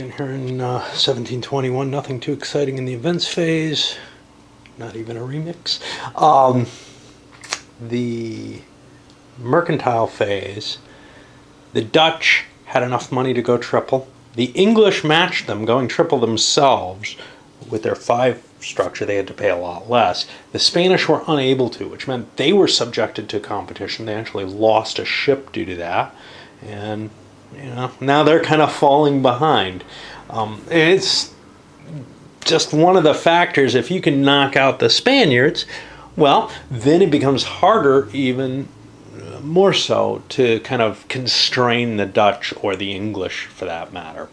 In here in 1721, nothing too exciting in the events phase, not even a remix. The mercantile phase, the Dutch had enough money to go triple. The English matched them, going triple themselves. With their 5 structure, they had to pay a lot less. The Spanish were unable to, which meant they were subjected to competition. They actually lost a ship due to that. And now they're kind of falling behind. It's just one of the factors. If you can knock out the Spaniards, well, then it becomes harder, even more so, to kind of constrain the Dutch or the English, for that matter.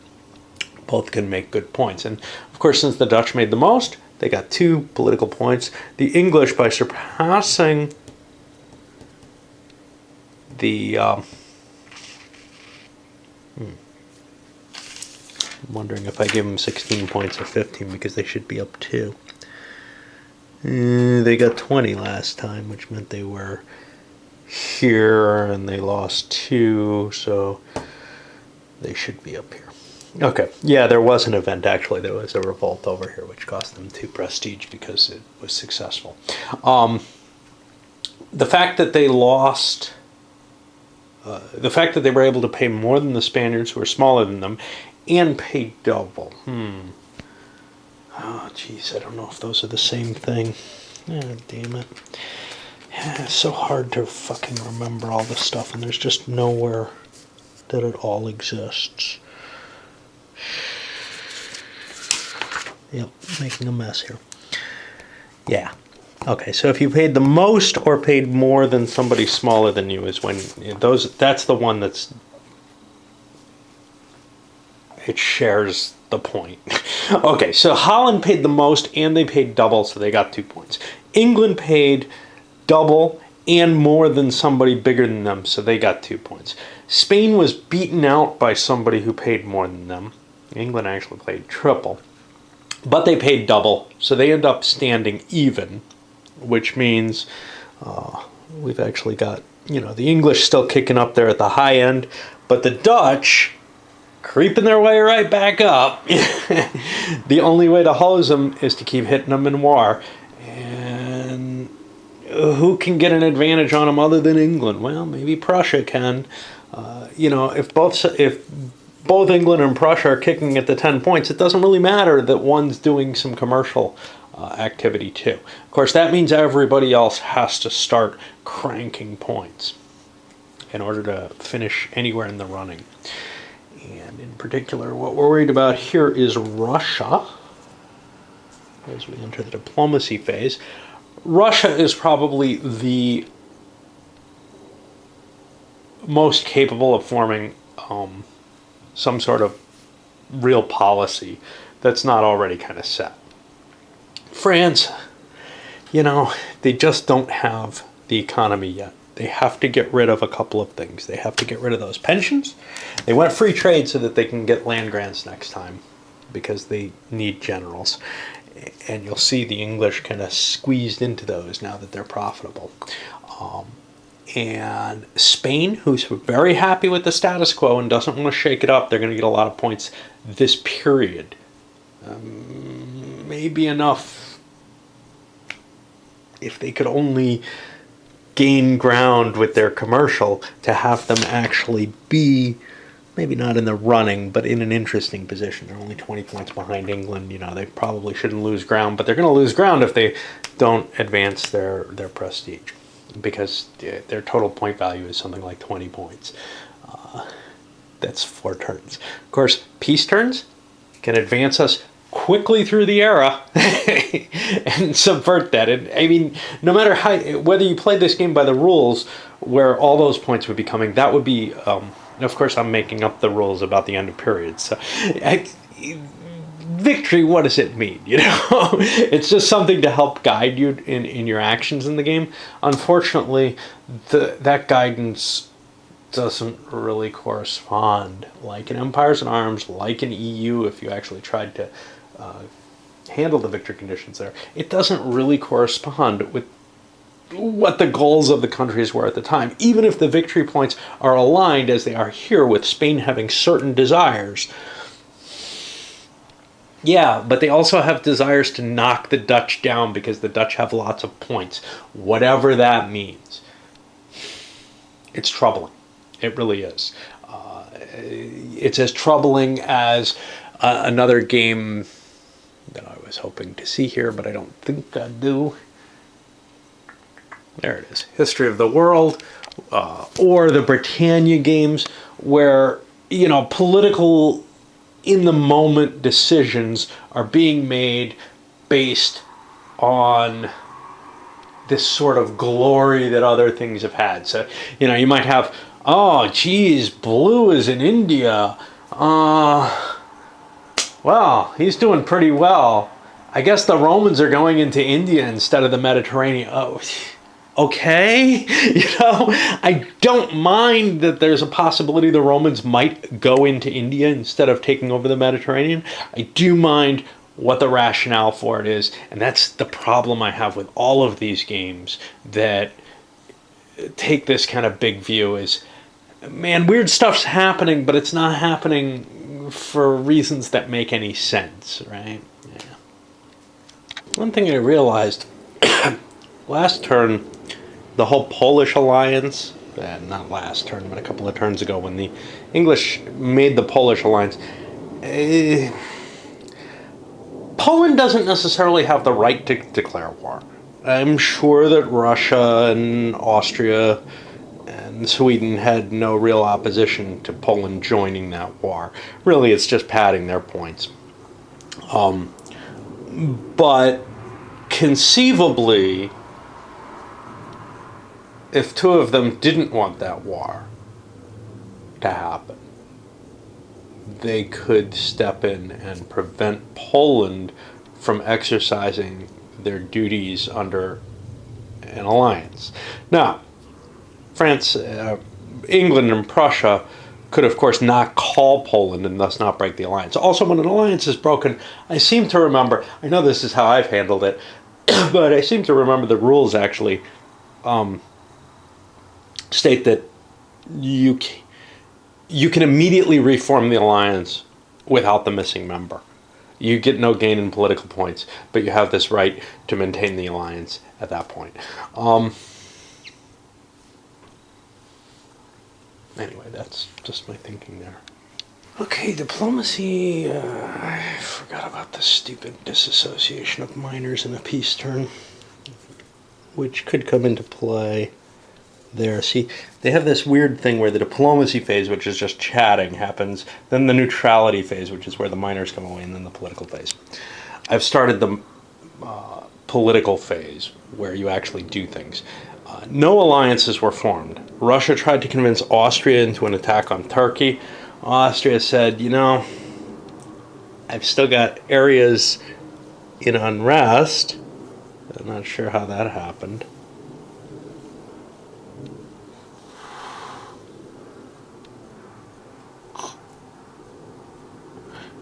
Both can make good points. And of course, since the Dutch made the most, they got 2 political points. The English, by surpassing the I'm wondering if I give them 16 points or 15, because they should be up 2. They got 20 last time, which meant they were here, and they lost 2, so they should be up here. Okay, yeah, there was an event, actually. There was a revolt over here, which cost them 2 prestige because it was successful. The fact that they lost... the fact that they were able to pay more than the Spaniards, who were smaller than them, and pay double. Oh, geez, I don't know if those are the same thing. Oh, damn it. It's so hard to fucking remember all this stuff, and there's just nowhere that it all exists. Yep, making a mess here. Yeah. Okay, so if you paid the most or paid more than somebody smaller than you is when that's the one that's... it shares the point. Okay, so Holland paid the most and they paid double, so they got 2 points. England paid double and more than somebody bigger than them, so they got 2 points. Spain was beaten out by somebody who paid more than them. England actually paid triple, but they paid double, so they end up standing even, which means we've actually got, the English still kicking up there at the high end, but the Dutch creeping their way right back up. The only way to hose them is to keep hitting them in war. And who can get an advantage on them other than England? Well, maybe Prussia can. If both England and Prussia are kicking at the 10 points, it doesn't really matter that one's doing some commercial activity too. Of course, that means everybody else has to start cranking points in order to finish anywhere in the running. And in particular, what we're worried about here is Russia, as we enter the diplomacy phase. Russia is probably the most capable of forming some sort of real policy that's not already kind of set. France, they just don't have the economy yet. They have to get rid of a couple of things. They have to get rid of those pensions. They want free trade so that they can get land grants next time, because they need generals. And you'll see the English kind of squeezed into those now that they're profitable. And Spain, who's very happy with the status quo and doesn't want to shake it up, they're going to get a lot of points this period. Maybe enough if they could only gain ground with their commercial to have them actually be, maybe not in the running, but in an interesting position. They're only 20 points behind England. They probably shouldn't lose ground, but they're going to lose ground if they don't advance their prestige, because their total point value is something like 20 points. That's 4 turns. Of course, peace turns can advance us quickly through the era and subvert that. And I mean, no matter whether you play this game by the rules where all those points would be coming, that would be, of course, I'm making up the rules about the end of periods. So, victory, what does it mean? It's just something to help guide you in your actions in the game. Unfortunately, that guidance doesn't really correspond. Like in Empires in Arms, like in EU, if you actually tried to handle the victory conditions there, it doesn't really correspond with what the goals of the countries were at the time. Even if the victory points are aligned as they are here, with Spain having certain desires, Yeah, but they also have desires to knock the Dutch down because the Dutch have lots of points. Whatever that means. It's troubling. It really is. It's as troubling as another game that I was hoping to see here, but I don't think I do. There it is. History of the World, or the Britannia games, where, political in the moment decisions are being made based on this sort of glory that other things have had. So, you might have, oh, geez, blue is in India. Well, he's doing pretty well. I guess the Romans are going into India instead of the Mediterranean. Oh, okay. I don't mind that there's a possibility the Romans might go into India instead of taking over the Mediterranean. I do mind what the rationale for it is, and that's the problem I have with all of these games that take this kind of big view is, man, weird stuff's happening, but it's not happening for reasons that make any sense, right? Yeah. One thing I realized last turn, the whole Polish alliance, not last turn, but a couple of turns ago when the English made the Polish alliance, Poland doesn't necessarily have the right to declare war. I'm sure that Russia and Austria and Sweden had no real opposition to Poland joining that war. Really, it's just padding their points. But conceivably, if two of them didn't want that war to happen, they could step in and prevent Poland from exercising their duties under an alliance. Now, France, England, and Prussia could, of course, not call Poland and thus not break the alliance. Also, when an alliance is broken, I seem to remember, I know this is how I've handled it, but I seem to remember the rules actually state that you can immediately reform the alliance without the missing member. You get no gain in political points, but you have this right to maintain the alliance at that point. Anyway, that's just my thinking there. Okay, diplomacy. I forgot about the stupid disassociation of minors in a peace turn, which could come into play there. See, they have this weird thing where the diplomacy phase, which is just chatting, happens, then the neutrality phase, which is where the minors come away, and then the political phase. I've started the political phase, where you actually do things. No alliances were formed. Russia tried to convince Austria into an attack on Turkey. Austria said, I've still got areas in unrest. I'm not sure how that happened.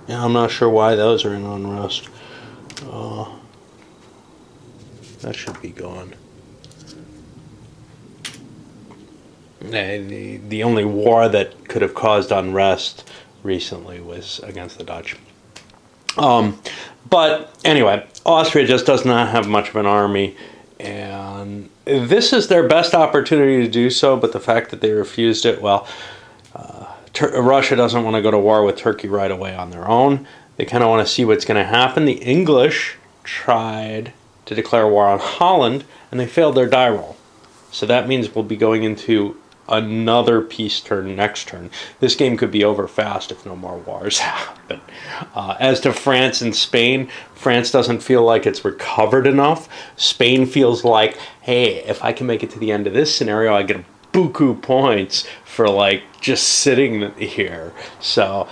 Yeah, I'm not sure why those are in unrest. That should be gone. The only war that could have caused unrest recently was against the Dutch. But anyway, Austria just does not have much of an army, and this is their best opportunity to do so, but the fact that they refused it, well, Russia doesn't want to go to war with Turkey right away on their own. They kind of want to see what's going to happen. The English tried to declare war on Holland, and they failed their die roll. So that means we'll be going into another peace turn next turn. This game could be over fast if no more wars happen. As to France and Spain, France doesn't feel like it's recovered enough. Spain feels like, hey, if I can make it to the end of this scenario, I get buku points for just sitting here. So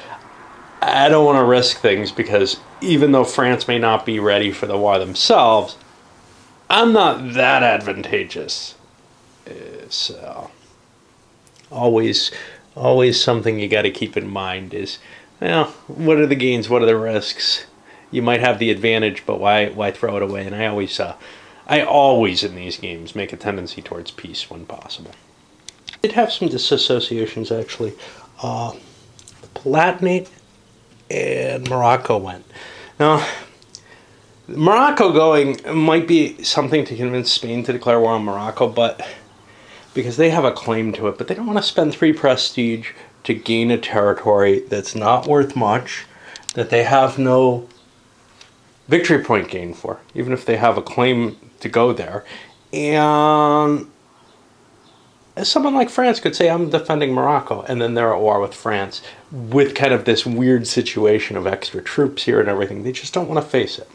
I don't want to risk things, because even though France may not be ready for the war themselves, I'm not that advantageous. So always something you got to keep in mind is, what are the gains, what are the risks? You might have the advantage, but why throw it away? And I always in these games make a tendency towards peace when possible. I did have some disassociations actually. Palatinate and Morocco went. Now, Morocco going might be something to convince Spain to declare war on Morocco, but because they have a claim to it, but they don't want to spend 3 prestige to gain a territory that's not worth much, that they have no victory point gain for, even if they have a claim to go there. And someone like France could say, I'm defending Morocco, and then they're at war with France with kind of this weird situation of extra troops here and everything. They just don't want to face it.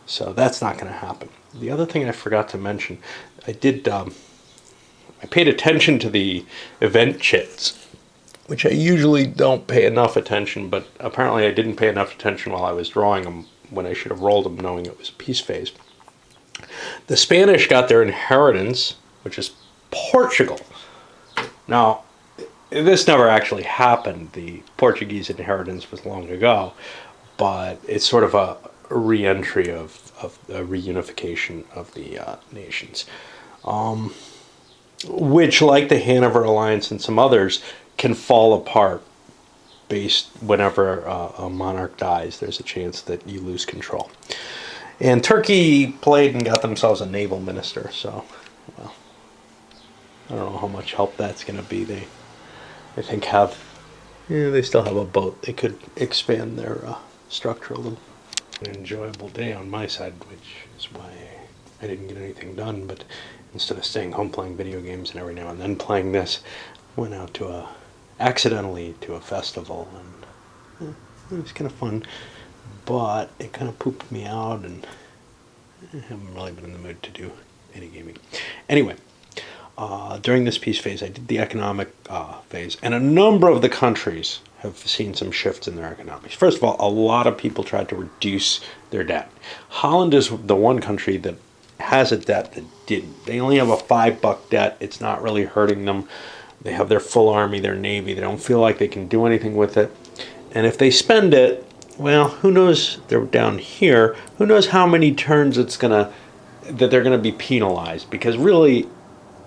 So that's not going to happen. The other thing I forgot to mention, I paid attention to the event chits, which I usually don't pay enough attention, but apparently I didn't pay enough attention while I was drawing them when I should have rolled them knowing it was a peace phase. The Spanish got their inheritance, which is Portugal. Now, this never actually happened. The Portuguese inheritance was long ago, but it's sort of a re-entry of a reunification of the nations, which, like the Hanover Alliance and some others, can fall apart based whenever a monarch dies. There's a chance that you lose control. And Turkey played and got themselves a naval minister, so, well, I don't know how much help that's going to be. They, I think, they still have a boat. They could expand their structure a little. An enjoyable day on my side, which is why I didn't get anything done, but instead of staying home playing video games and every now and then playing this, went out accidentally to a festival, and it was kind of fun, but it kind of pooped me out, and I haven't really been in the mood to do any gaming. Anyway, during this peace phase, I did the economic phase, and a number of the countries have seen some shifts in their economics. First of all, a lot of people tried to reduce their debt. Holland is the one country that has a debt that didn't. They only have a $5 debt. It's not really hurting them. They have their full army, their navy. They don't feel like they can do anything with it. And if they spend it, well, who knows? They're down here. Who knows how many turns that they're gonna be penalized? Because really,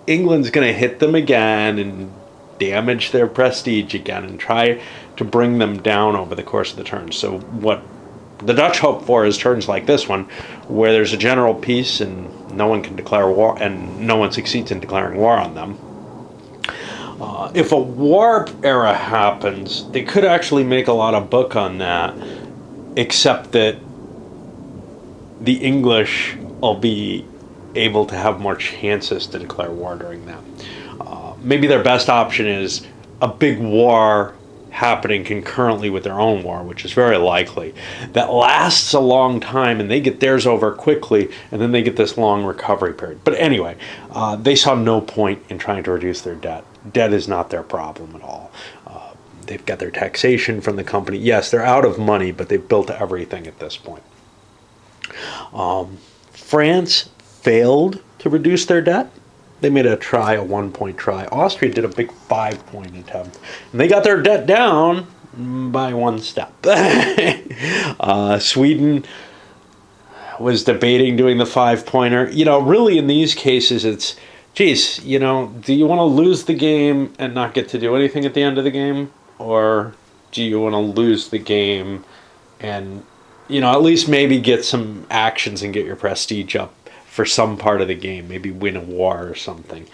England's gonna hit them again and damage their prestige again and try to bring them down over the course of the turns. So what the Dutch hope for is turns like this one, where there's a general peace and no one can declare war, and no one succeeds in declaring war on them. If a war era happens, they could actually make a lot of book on that, except that the English will be able to have more chances to declare war during that. Maybe their best option is a big war happening concurrently with their own war, which is very likely. That lasts a long time, and they get theirs over quickly, and then they get this long recovery period. But anyway, they saw no point in trying to reduce their debt. Debt is not their problem at all. They've got their taxation from the company. Yes, they're out of money, but they've built everything at this point. France failed to reduce their debt. They made a 1-point try. Austria did a big 5-point attempt. And they got their debt down by 1 step. Sweden was debating doing the 5-pointer. Really in these cases it's, geez, do you want to lose the game and not get to do anything at the end of the game? Or do you want to lose the game and, at least maybe get some actions and get your prestige up for some part of the game, maybe win a war or something,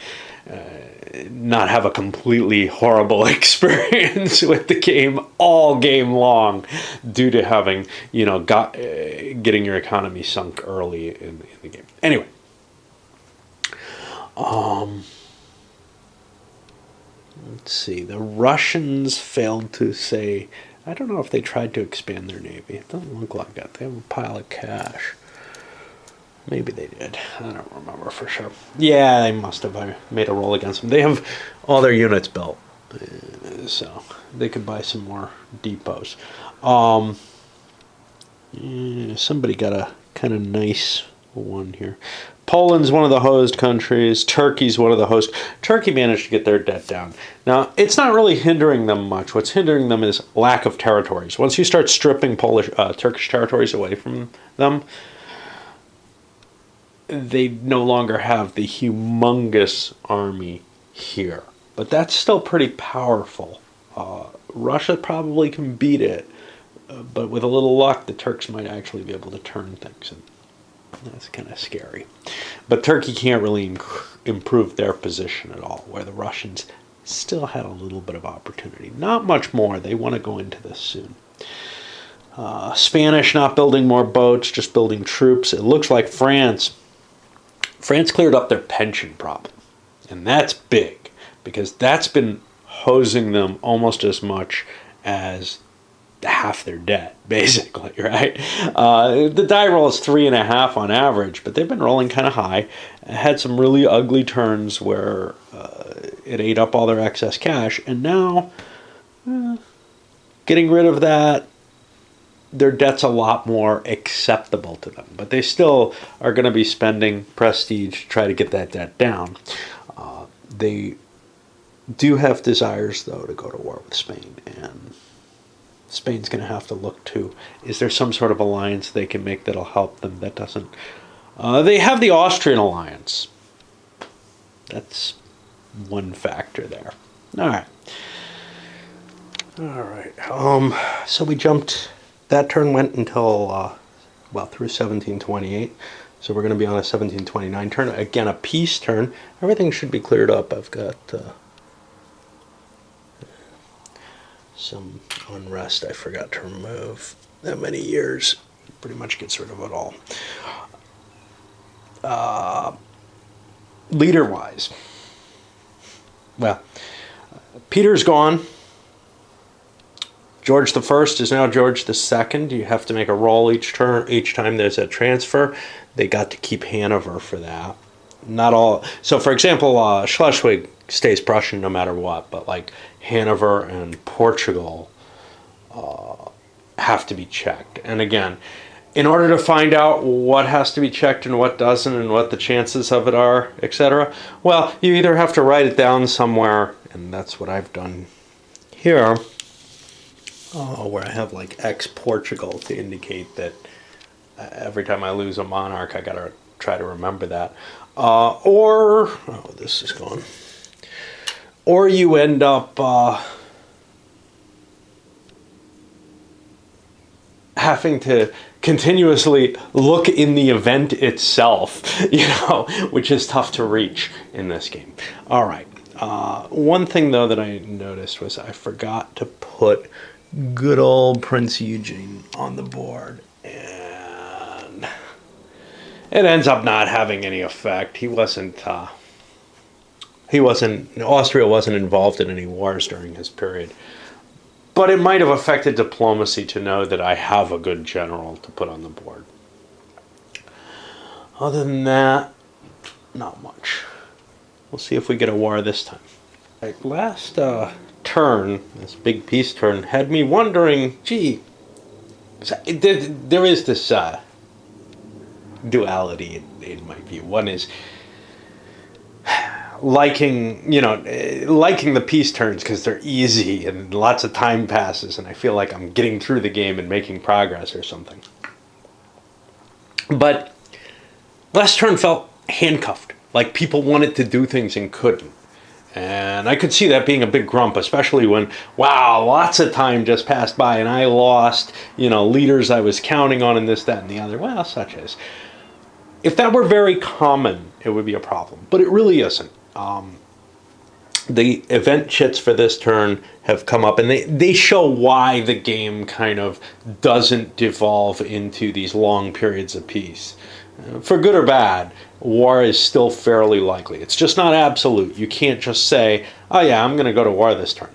not have a completely horrible experience with the game all game long due to having, getting your economy sunk early in the game. Anyway, let's see. The Russians failed to say. I don't know if they tried to expand their navy. It doesn't look like that. They have a pile of cash. Maybe they did. I don't remember for sure. Yeah, they must have. I made a roll against them. They have all their units built, so they could buy some more depots. Somebody got a kind of nice one here. Poland's one of the host countries. Turkey's one of the host. Turkey managed to get their debt down. Now, it's not really hindering them much. What's hindering them is lack of territories. Once you start stripping Turkish territories away from them, they no longer have the humongous army here. But that's still pretty powerful. Russia probably can beat it but with a little luck, the Turks might actually be able to turn things, and that's kind of scary. But Turkey can't really improve their position at all, where the Russians still had a little bit of opportunity. Not much more. They want to go into this soon. Spanish not building more boats, just building troops. It looks like France cleared up their pension problem. And that's big, because that's been hosing them almost as much as half their debt, basically, right? The die roll is 3.5 on average, but they've been rolling kind of high. Had some really ugly turns where it ate up all their excess cash, and now getting rid of that, their debt's a lot more acceptable to them. But they still are going to be spending prestige to try to get that debt down. They do have desires, though, to go to war with Spain, and Spain's going to have to look to, is there some sort of alliance they can make that'll help them? That doesn't... they have the Austrian alliance. That's one factor there. All right. So we jumped... That turn went until, through 1728. So we're going to be on a 1729 turn. Again, a peace turn. Everything should be cleared up. I've got some unrest I forgot to remove. That many years pretty much gets rid of it all. Leader-wise, well, Peter's gone. George the First is now George the Second. You have to make a roll each time there's a transfer. They got to keep Hanover for that. Not all. So, for example, Schleswig stays Prussian no matter what, but like Hanover and Portugal have to be checked. And again, in order to find out what has to be checked and what doesn't, and what the chances of it are, etc., well, you either have to write it down somewhere, and that's what I've done here, where I have like ex-Portugal to indicate that every time I lose a monarch, I gotta try to remember that. This is gone. Or you end up having to continuously look in the event itself, which is tough to reach in this game. All right. One thing, though, that I noticed was I forgot to put good old Prince Eugene on the board, and it ends up not having any effect. Austria wasn't involved in any wars during his period. But it might have affected diplomacy to know that I have a good general to put on the board. Other than that, not much. We'll see if we get a war this time. Right, last turn, this big peace turn, had me wondering, gee, there is this duality in my view. One is liking the peace turns because they're easy and lots of time passes and I feel like I'm getting through the game and making progress or something. But last turn felt handcuffed, like people wanted to do things and couldn't. And I could see that being a big grump, especially when, lots of time just passed by and I lost, leaders I was counting on and this, that, and the other. Well, such as. If that were very common, it would be a problem. But it really isn't. The event chits for this turn have come up, and they show why the game kind of doesn't devolve into these long periods of peace. For good or bad, war is still fairly likely. It's just not absolute. You can't just say, oh yeah, I'm going to go to war this turn.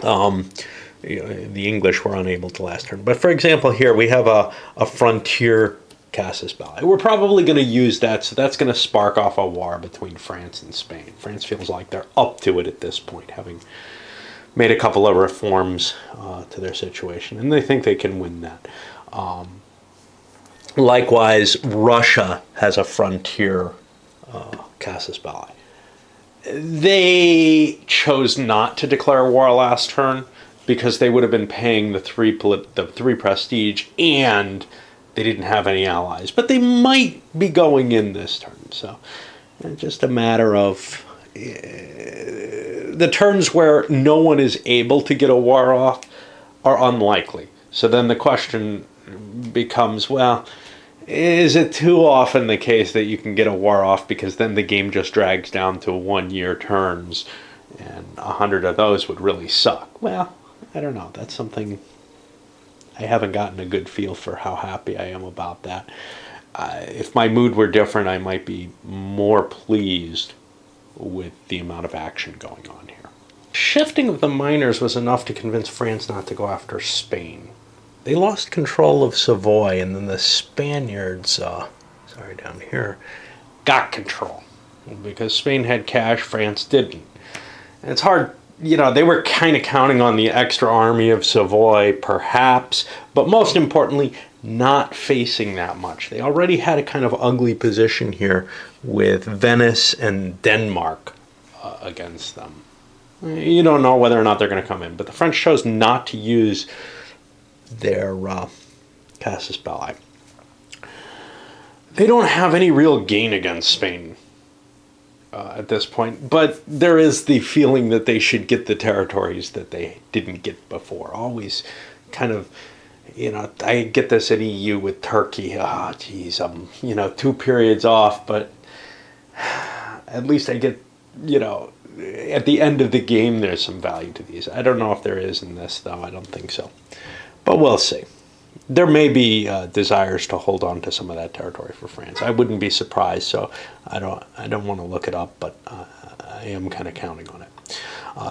The English were unable to last turn. But for example, here we have a frontier casus belli. We're probably going to use that, so that's going to spark off a war between France and Spain. France feels like they're up to it at this point, having made a couple of reforms to their situation, and they think they can win that. Likewise, Russia has a frontier casus belli. They chose not to declare war last turn because they would have been paying the three prestige, and they didn't have any allies. But they might be going in this turn. So it's just a matter of the turns where no one is able to get a war off are unlikely. So then the question becomes, well, is it too often the case that you can get a war off because then the game just drags down to 1 year terms and 100 of those would really suck? Well, I don't know. That's something I haven't gotten a good feel for how happy I am about that. If my mood were different, I might be more pleased with the amount of action going on here. Shifting of the minors was enough to convince France not to go after Spain. They lost control of Savoy, and then the Spaniards, down here, got control. Because Spain had cash, France didn't. And it's hard, they were kind of counting on the extra army of Savoy, perhaps, but most importantly, not facing that much. They already had a kind of ugly position here with Venice and Denmark against them. You don't know whether or not they're going to come in, but the French chose not to use their casus belli. They don't have any real gain against Spain at this point, but there is the feeling that they should get the territories that they didn't get before. Always kind of, I get this at EU with Turkey. Oh, geez, I'm, 2 periods off, but at least I get, at the end of the game, there's some value to these. I don't know if there is in this, though. I don't think so. But we'll see. There may be desires to hold on to some of that territory for France. I wouldn't be surprised, so I don't want to look it up, but I am kind of counting on it.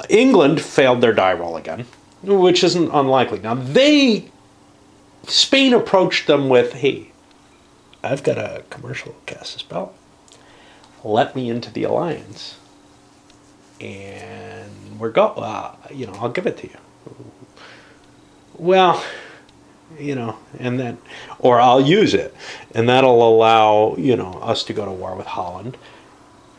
England failed their die roll again, which isn't unlikely. Now, Spain approached them with, hey, I've got a commercial casus belli. Let me into the alliance. And I'll give it to you. Well, and then, or I'll use it, and that'll allow, us to go to war with Holland.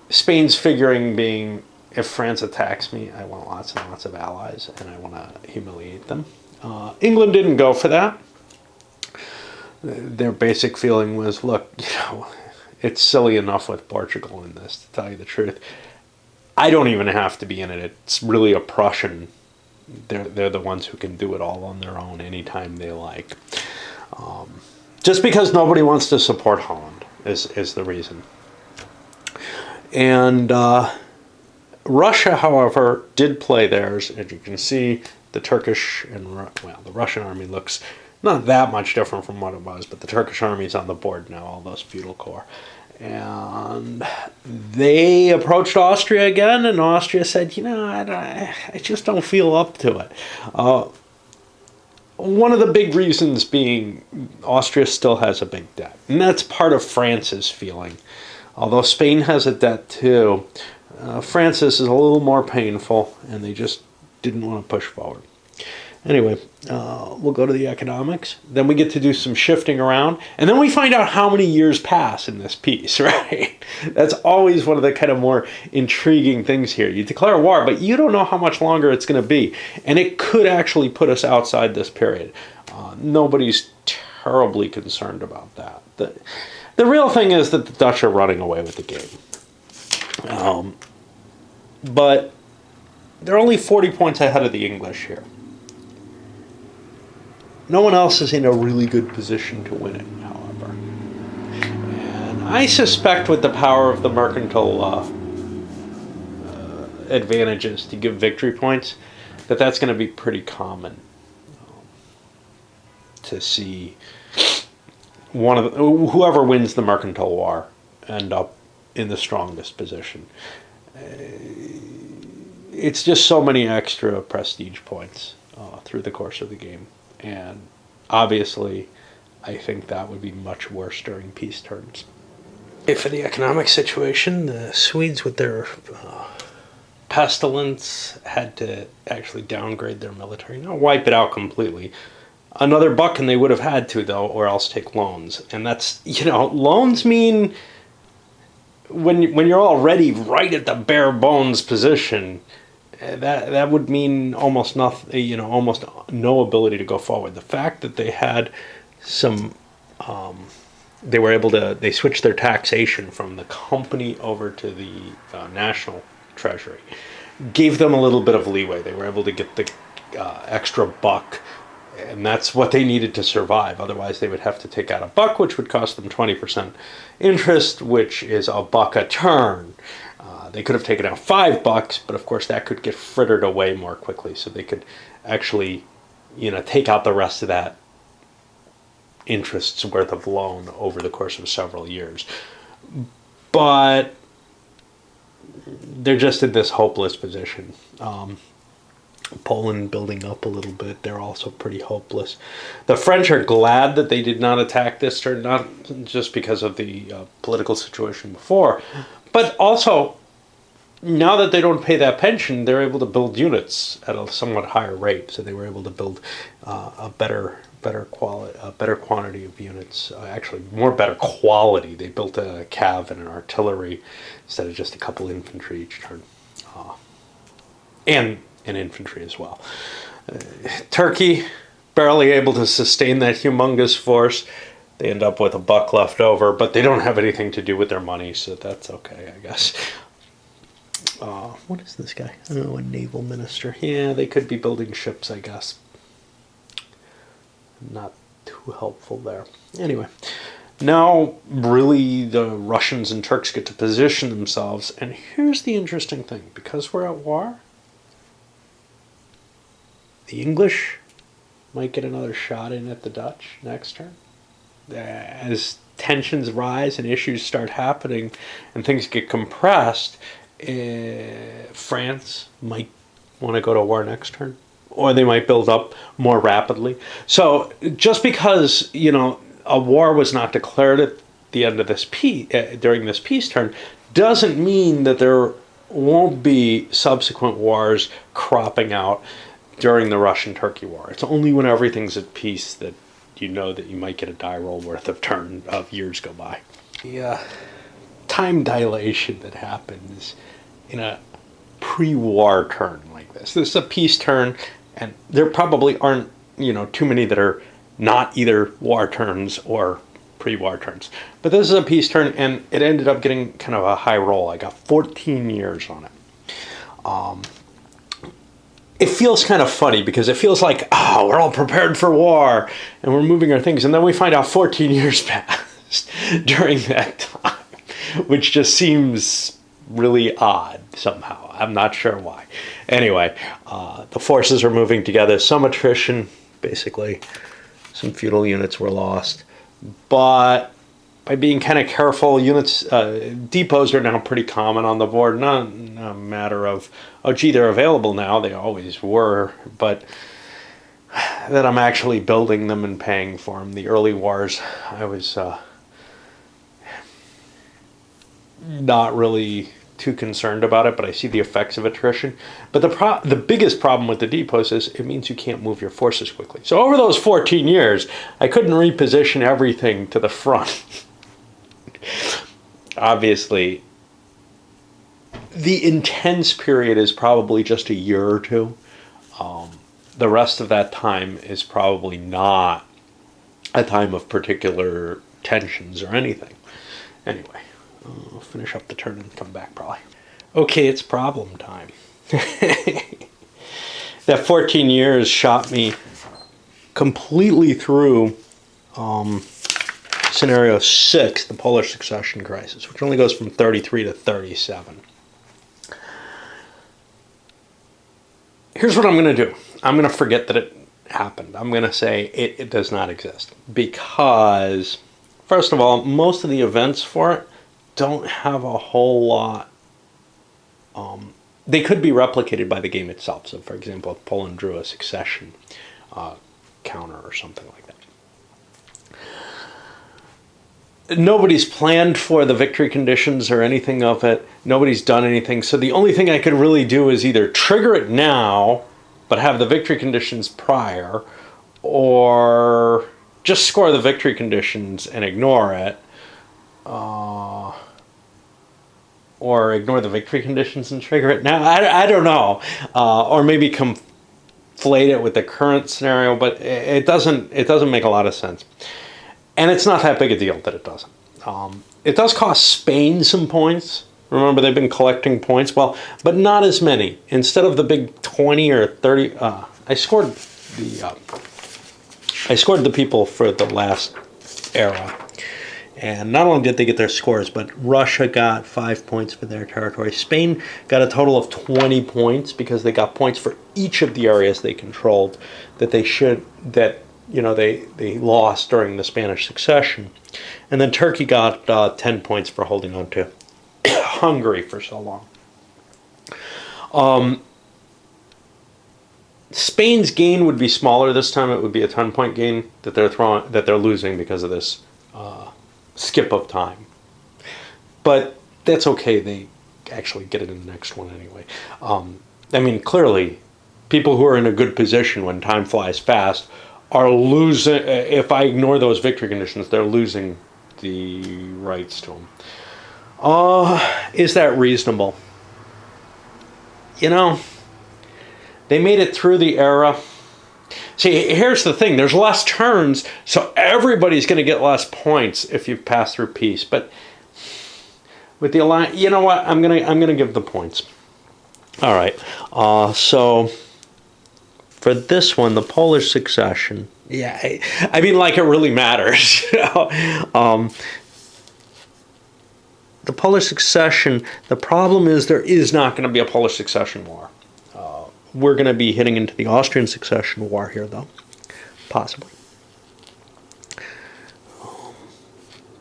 Spain's figuring being, if France attacks me, I want lots and lots of allies, and I want to humiliate them. England didn't go for that. Their basic feeling was, look, it's silly enough with Portugal in this, to tell you the truth. I don't even have to be in it. It's really a Prussian. They're the ones who can do it all on their own anytime they like. Just because nobody wants to support Holland is the reason. And Russia, however, did play theirs. As you can see, the Turkish and the Russian army looks not that much different from what it was, but the Turkish army's on the board now, all those feudal corps. And they approached Austria again, and Austria said, I just don't feel up to it. One of the big reasons being Austria still has a big debt. And that's part of France's feeling. Although Spain has a debt too, France's is a little more painful, and they just didn't want to push forward. Anyway, we'll go to the economics. Then we get to do some shifting around. And then we find out how many years pass in this piece, right? That's always one of the kind of more intriguing things here. You declare a war, but you don't know how much longer it's going to be. And it could actually put us outside this period. Nobody's terribly concerned about that. The real thing is that the Dutch are running away with the game. But they're only 40 points ahead of the English here. No one else is in a really good position to win it, however. And I suspect with the power of the mercantile advantages to give victory points, that's going to be pretty common to see whoever wins the mercantile war end up in the strongest position. It's just so many extra prestige points through the course of the game. And obviously, I think that would be much worse during peace terms. For the economic situation, the Swedes with their pestilence had to actually downgrade their military. Not wipe it out completely. Another buck, and they would have had to, though, or else take loans. And that's, loans mean when you're already right at the bare bones position, that would mean almost nothing, almost no ability to go forward. The fact that they had some, they switched their taxation from the company over to the national treasury, gave them a little bit of leeway. They were able to get the extra buck And that's what they needed to survive. Otherwise, they would have to take out a buck, which would cost them 20% interest, which is a buck a turn. They could have taken out $5, but of course that could get frittered away more quickly. So they could actually, take out the rest of that interest's worth of loan over the course of several years. But they're just in this hopeless position. Poland building up a little bit, they're also pretty hopeless. The French are glad that they did not attack this turn, not just because of the political situation before, but also now that they don't pay that pension, they're able to build units at a somewhat higher rate. So they were able to build a better quantity of units. Actually, more better quality. They built a cav and an artillery instead of just a couple infantry each turn, and infantry as well. Turkey, barely able to sustain that humongous force. They end up with a buck left over, but they don't have anything to do with their money, so that's okay, I guess. What is this guy? Oh, a naval minister. Yeah, they could be building ships, I guess. Not too helpful there. Anyway, now really the Russians and Turks get to position themselves, and here's the interesting thing. Because we're at war, the English might get another shot in at the Dutch next turn. As tensions rise and issues start happening and things get compressed, France might want to go to war next turn, or they might build up more rapidly. So just because, a war was not declared at the end of this during this peace turn, doesn't mean that there won't be subsequent wars cropping out during the Russian-Turkey war. It's only when everything's at peace that you know that you might get a die roll worth of years go by. The time dilation that happens in a pre-war turn like this. This is a peace turn, and there probably aren't, too many that are not either war turns or pre-war turns. But this is a peace turn, and it ended up getting kind of a high roll. I got 14 years on it. It feels kind of funny because it feels like, we're all prepared for war and we're moving our things. And then we find out 14 years passed during that time, which just seems really odd somehow. I'm not sure why. Anyway, the forces are moving together. Some attrition, basically. Some feudal units were lost. But by being kind of careful, depots are now pretty common on the board. Not a matter of, they're available now. They always were. But that I'm actually building them and paying for them. The early wars, I was not really too concerned about it, but I see the effects of attrition. But the biggest problem with the depots is it means you can't move your forces quickly. So over those 14 years, I couldn't reposition everything to the front. Obviously, the intense period is probably just a year or two. The rest of that time is probably not a time of particular tensions or anything. Anyway, I'll finish up the turn and come back probably. Okay, it's problem time. That 14 years shot me completely through scenario 6, the Polish succession crisis, which only goes from 33 to 37. Here's what I'm going to do. I'm going to forget that it happened. I'm going to say it does not exist. Because, first of all, most of the events for it don't have a whole lot. They could be replicated by the game itself. So, for example, if Poland drew a succession counter or something like that. Nobody's planned for the victory conditions or anything of it. Nobody's done anything. So the only thing I could really do is either trigger it now, but have the victory conditions prior, or just score the victory conditions and ignore it. Or ignore the victory conditions and trigger it now. I don't know. Or maybe conflate it with the current scenario, but it doesn't make a lot of sense. And it's not that big a deal that it doesn't. It does cost Spain some points. Remember, they've been collecting points. Well, but not as many. Instead of the big 20 or 30, I scored the I scored the people for the last era. And not only did they get their scores, but Russia got 5 points for their territory. Spain got a total of 20 points because they got points for each of the areas they controlled that they lost during the Spanish succession. And then Turkey got 10 points for holding on to Hungary for so long. Spain's gain would be smaller this time. It would be a 10-point gain that they're losing because of this skip of time. But that's okay. They actually get it in the next one anyway. I mean, clearly, people who are in a good position when time flies fast are losing. If I ignore those victory conditions, they're losing the rights to them. Is that reasonable? You know, they made it through the era. See, here's the thing. There's less turns, so everybody's going to get less points if you pass through peace. But with the alliance, you know what? I'm gonna give the points. All right. So for this one, the Polish succession. Yeah, I mean, like it really matters. The Polish succession. The problem is there is not going to be a Polish succession war. We're going to be hitting into the Austrian succession war here, though. Possibly.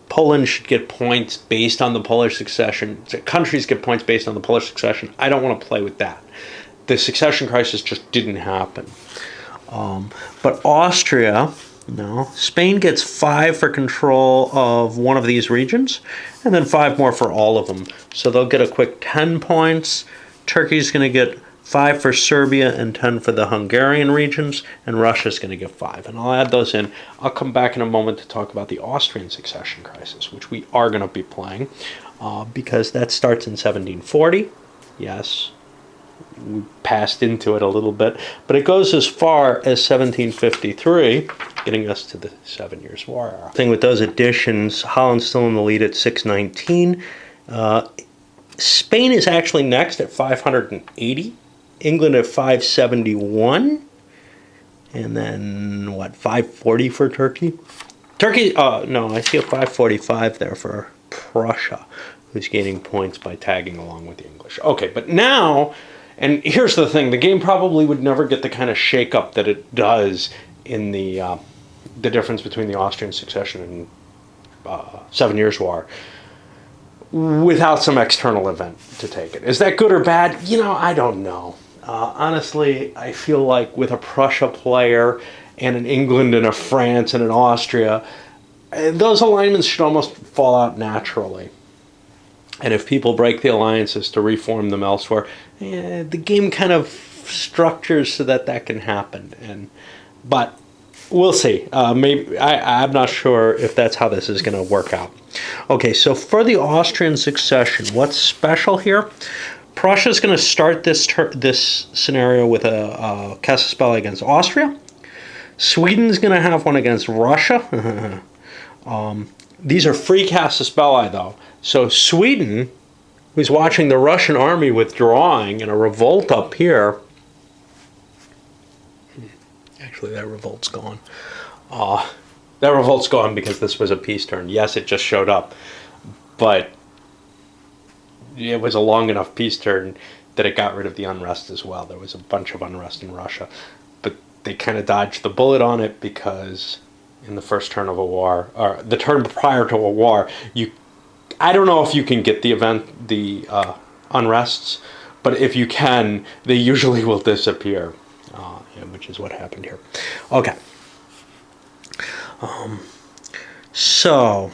Poland should get points based on the Polish succession. Countries get points based on the Polish succession. I don't want to play with that. The succession crisis just didn't happen. But Austria, no. Spain gets 5 for control of one of these regions, and then 5 more for all of them. So they'll get a quick 10 points. Turkey's going to get 5 for Serbia and 10 for the Hungarian regions, and Russia's going to get 5. And I'll add those in. I'll come back in a moment to talk about the Austrian succession crisis, which we are going to be playing, because that starts in 1740. Yes, we passed into it a little bit, but it goes as far as 1753, getting us to the 7 Years' War era. Thing with those additions, Holland's still in the lead at 619. Spain is actually next at 580. England at 571, and then 540 for Turkey? Turkey, no, I see a 545 there for Prussia, who's gaining points by tagging along with the English. Okay, but now, and here's the thing, the game probably would never get the kind of shake-up that it does in the difference between the Austrian succession and 7 Years' War without some external event to take it. Is that good or bad? You know, I don't know. Honestly, I feel like with a Prussia player and an England and a France and an Austria, those alignments should almost fall out naturally. And if people break the alliances to reform them elsewhere, the game kind of structures so that can happen. But we'll see. Maybe I'm not sure if that's how this is going to work out. Okay, so for the Austrian succession, what's special here? Prussia's going to start this scenario with a casus belli against Austria. Sweden's going to have one against Russia. These are free casus belli, though. So Sweden, who's watching the Russian army withdrawing in a revolt up here. Actually, that revolt's gone. That revolt's gone because this was a peace turn. Yes, it just showed up. But it was a long enough peace turn that it got rid of the unrest as well. There was a bunch of unrest in Russia. But they kind of dodged the bullet on it because in the first turn of a war, or the turn prior to a war, I don't know if you can get the unrests, but if you can, they usually will disappear, which is what happened here. Okay. So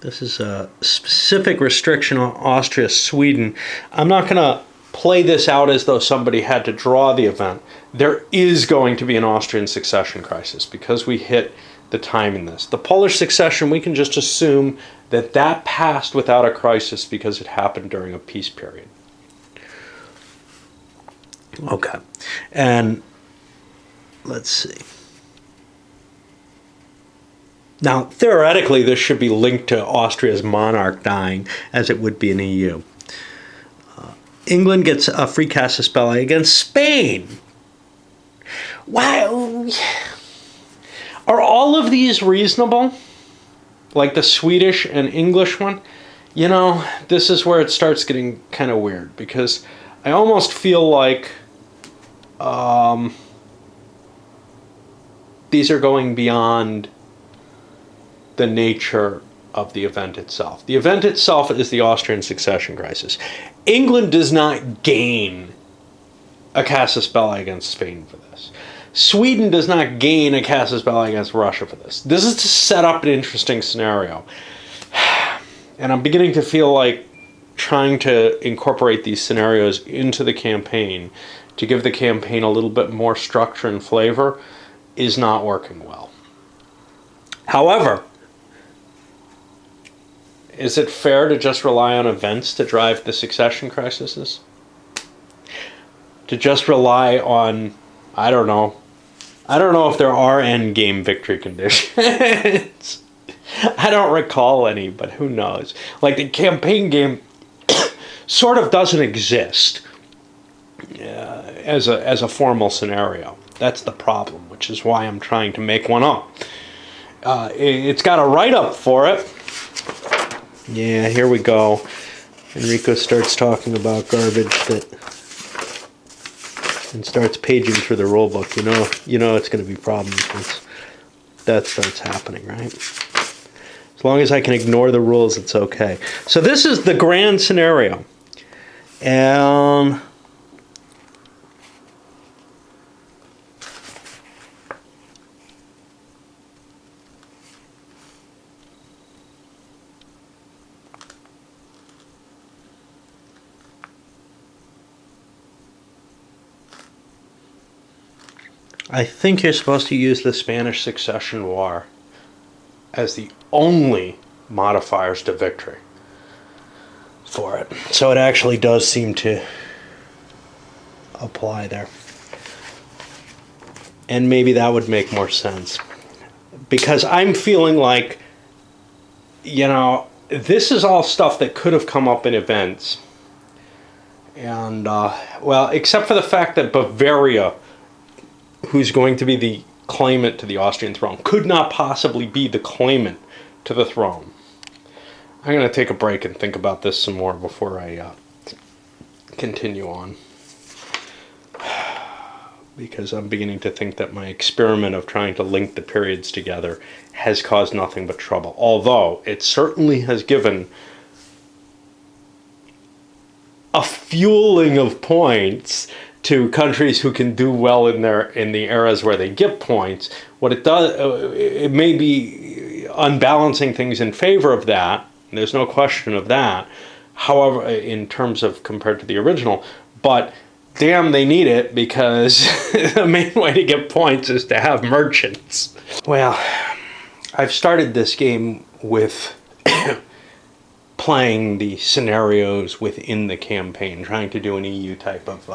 this is a specific restriction on Austria-Sweden. I'm not going to play this out as though somebody had to draw the event. There is going to be an Austrian succession crisis because we hit the time in this. The Polish succession, we can just assume that passed without a crisis because it happened during a peace period. Okay. And let's see. Now, theoretically, this should be linked to Austria's monarch dying, as it would be in EU. England gets a free casus belli against Spain. Wow. Are all of these reasonable? Like the Swedish and English one? You know, this is where it starts getting kind of weird, because I almost feel like these are going beyond the nature of the event itself. The event itself is the Austrian succession crisis. England does not gain a casus belli against Spain for this. Sweden does not gain a casus belli against Russia for this. This is to set up an interesting scenario. And I'm beginning to feel like trying to incorporate these scenarios into the campaign to give the campaign a little bit more structure and flavor is not working well. However, is it fair to just rely on events to drive the succession crises? To just rely on, I don't know if there are end game victory conditions. I don't recall any, but who knows? Like, the campaign game sort of doesn't exist as a formal scenario. That's the problem, which is why I'm trying to make one up. It's got a write-up for it. Yeah, here we go. Enrico starts talking about garbage and starts paging through the rule book. You know it's going to be problems once that starts happening, right? As long as I can ignore the rules, it's okay. So this is the grand scenario. And I think you're supposed to use the Spanish Succession War as the only modifiers to victory for it. So it actually does seem to apply there. And maybe that would make more sense. Because I'm feeling like, this is all stuff that could have come up in events. And, except for the fact that Bavaria, who's going to be the claimant to the Austrian throne, could not possibly be the claimant to the throne. I'm going to take a break and think about this some more before I continue on. Because I'm beginning to think that my experiment of trying to link the periods together has caused nothing but trouble. Although it certainly has given a fueling of points to countries who can do well in the eras where they get points. What it does, it may be unbalancing things in favor of that. There's no question of that. However, in terms of compared to the original, but damn, they need it, because the main way to get points is to have merchants. Well, I've started this game with playing the scenarios within the campaign, trying to do an EU type of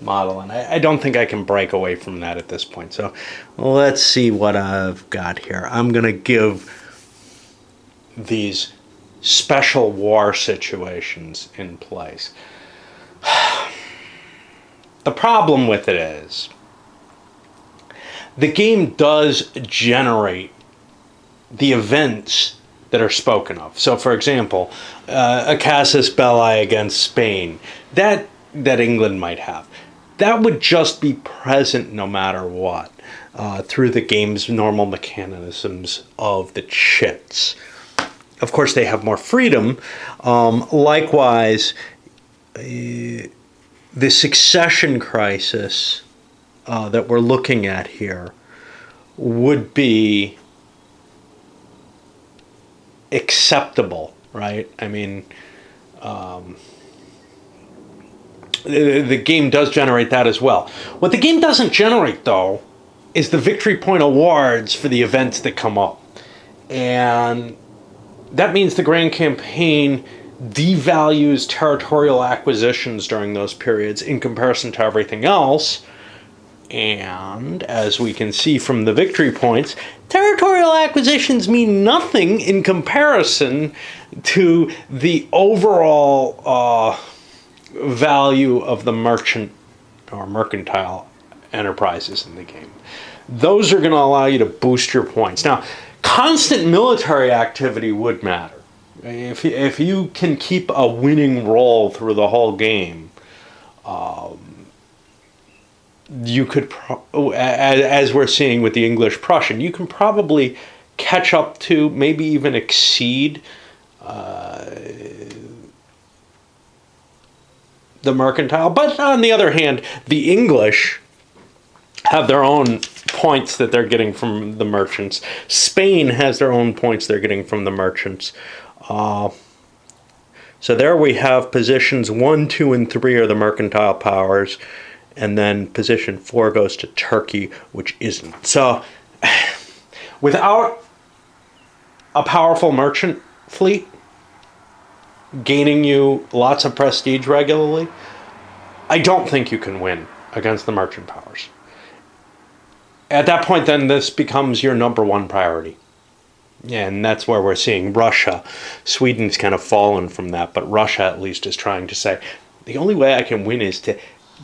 model, and I don't think I can break away from that at this point. So let's see what I've got here. I'm going to give these special war situations in place. The problem with it is the game does generate the events that are spoken of. So, for example, a casus belli against Spain, that England might have, that would just be present no matter what, through the game's normal mechanisms of the chits. Of course, they have more freedom. Likewise, the succession crisis that we're looking at here would be acceptable, right? I mean, the game does generate that as well. What the game doesn't generate, though, is the victory point awards for the events that come up. And that means the Grand Campaign devalues territorial acquisitions during those periods in comparison to everything else. And as we can see from the victory points, territorial acquisitions mean nothing in comparison to the overall value of the merchant or mercantile enterprises in the game. those are going to allow you to boost your points. Now, constant military activity would matter. If you can keep a winning roll through the whole game, you could, as we're seeing with the English-Prussian, you can probably catch up to, maybe even exceed the mercantile. But on the other hand, the English have their own points that they're getting from the merchants. Spain has their own points they're getting from the merchants. So there we have positions 1, 2, and 3 are the mercantile powers, and then position 4 goes to Turkey, which isn't. So without a powerful merchant fleet gaining you lots of prestige regularly, I don't think you can win against the merchant powers. At that point, then, this becomes your number one priority. And that's where we're seeing Russia. Sweden's kind of fallen from that, but Russia at least is trying to say, the only way I can win is to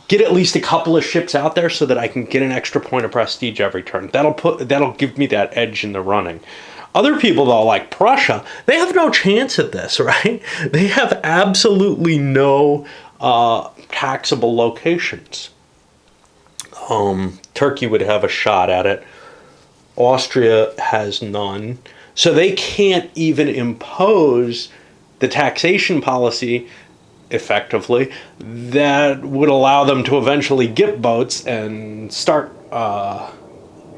get at least a couple of ships out there so that I can get an extra point of prestige every turn. That'll give me that edge in the running. Other people, though, like Prussia, they have no chance at this, right? They have absolutely no taxable locations. Turkey would have a shot at it. Austria has none. So they can't even impose the taxation policy effectively that would allow them to eventually get boats and start